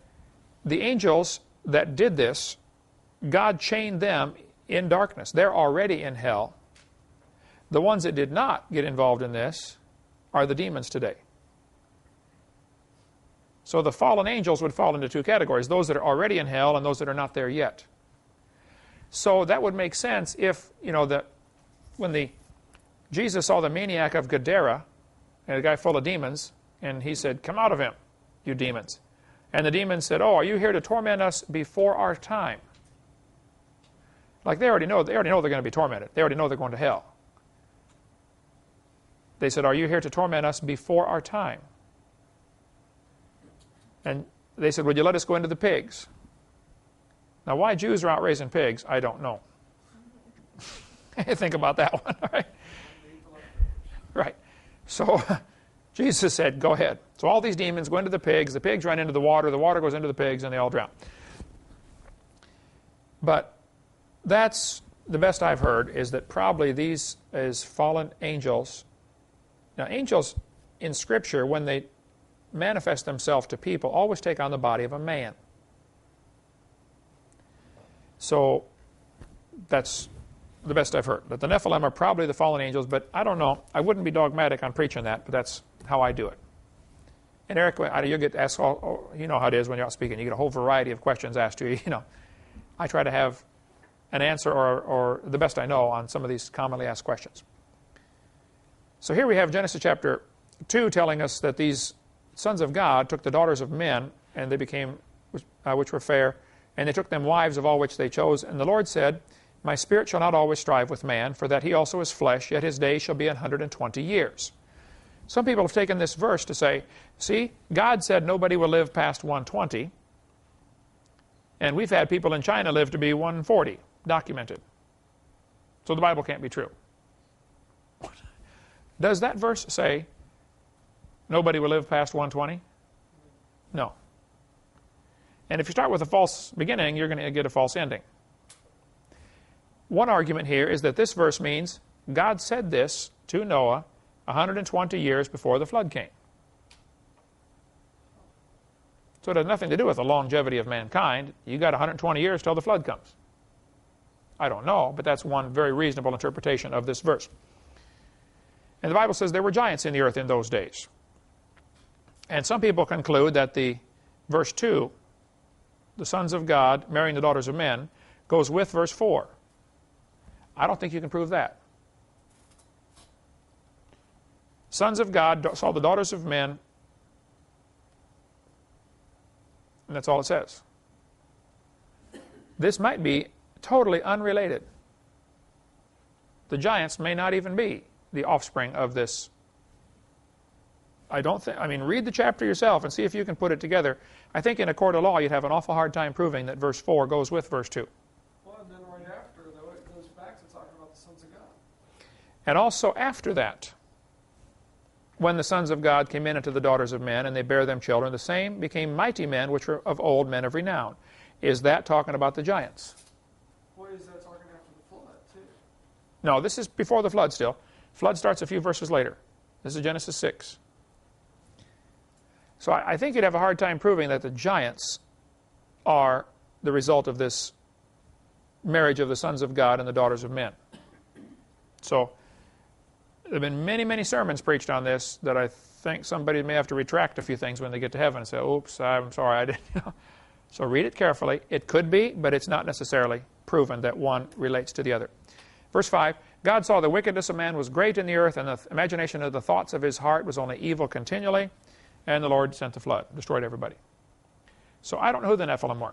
Speaker 1: the angels that did this, God chained them in darkness. They're already in hell. The ones that did not get involved in this are the demons today. So the fallen angels would fall into two categories, those that are already in hell and those that are not there yet. So that would make sense if, when Jesus saw the maniac of Gadara, and a guy full of demons, and he said, "Come out of him, you demons." And the demons said, "Oh, are you here to torment us before our time?" Like they already know they're going to be tormented. They already know they're going to hell. They said, "Are you here to torment us before our time?" And they said, "Would you let us go into the pigs?" Now, why Jews are out raising pigs, I don't know. Think about that one, all right? Right. So Jesus said, "Go ahead." So all these demons go into the pigs run into the water goes into the pigs, and they all drown. But that's the best I've heard, is that probably these is fallen angels. Now, angels in Scripture, when they manifest themselves to people, always take on the body of a man. So that's the best I've heard. That the Nephilim are probably the fallen angels, but I don't know. I wouldn't be dogmatic on preaching that, but that's how I do it. And Eric, you'll get asked all, you know how it is when you're out speaking. You get a whole variety of questions asked to you. I try to have an answer or the best I know on some of these commonly asked questions. So here we have Genesis chapter 2 telling us that these sons of God took the daughters of men, and they became, which were fair, and they took them wives of all which they chose. And the Lord said, "My spirit shall not always strive with man, for that he also is flesh, yet his days shall be 120 years. Some people have taken this verse to say, see, God said nobody will live past 120. And we've had people in China live to be 140, documented. So the Bible can't be true. Does that verse say nobody will live past 120? No. And if you start with a false beginning, you're going to get a false ending. One argument here is that this verse means God said this to Noah 120 years before the flood came. So it has nothing to do with the longevity of mankind. You got 120 years till the flood comes. I don't know, but that's one very reasonable interpretation of this verse. And the Bible says there were giants in the earth in those days. And some people conclude that the verse 2, the sons of God marrying the daughters of men, goes with verse 4. I don't think you can prove that. Sons of God saw the daughters of men, and that's all it says. This might be totally unrelated. The giants may not even be the offspring of this. I mean, read the chapter yourself and see if you can put it together. I think in a court of law you'd have an awful hard time proving that verse 4 goes with verse 2.
Speaker 2: Well, and then right after, though, it goes back to talking about the sons of God.
Speaker 1: And also after that, when the sons of God came in unto the daughters of men, and they bare them children, the same became mighty men, which were of old, men of renown. Is that talking about the giants?
Speaker 2: What is that talking after the flood, too?
Speaker 1: No, this is before the flood still. Flood starts a few verses later. This is Genesis 6. So I think you'd have a hard time proving that the giants are the result of this marriage of the sons of God and the daughters of men. So there have been many, many sermons preached on this that I think somebody may have to retract a few things when they get to heaven and say, oops, I'm sorry, I didn't. So read it carefully. It could be, but it's not necessarily proven that one relates to the other. Verse 5, God saw the wickedness of man was great in the earth, and the imagination of the thoughts of his heart was only evil continually, and the Lord sent the flood, destroyed everybody. So I don't know who the Nephilim were.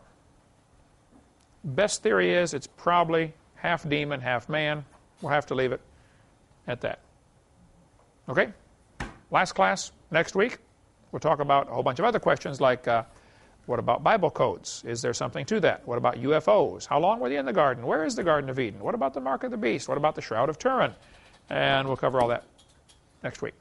Speaker 1: Best theory is it's probably half demon, half man. We'll have to leave it at that. Okay? Last class next week. We'll talk about a whole bunch of other questions like what about Bible codes? Is there something to that? What about UFOs? How long were they in the garden? Where is the Garden of Eden? What about the mark of the beast? What about the Shroud of Turin? And we'll cover all that next week.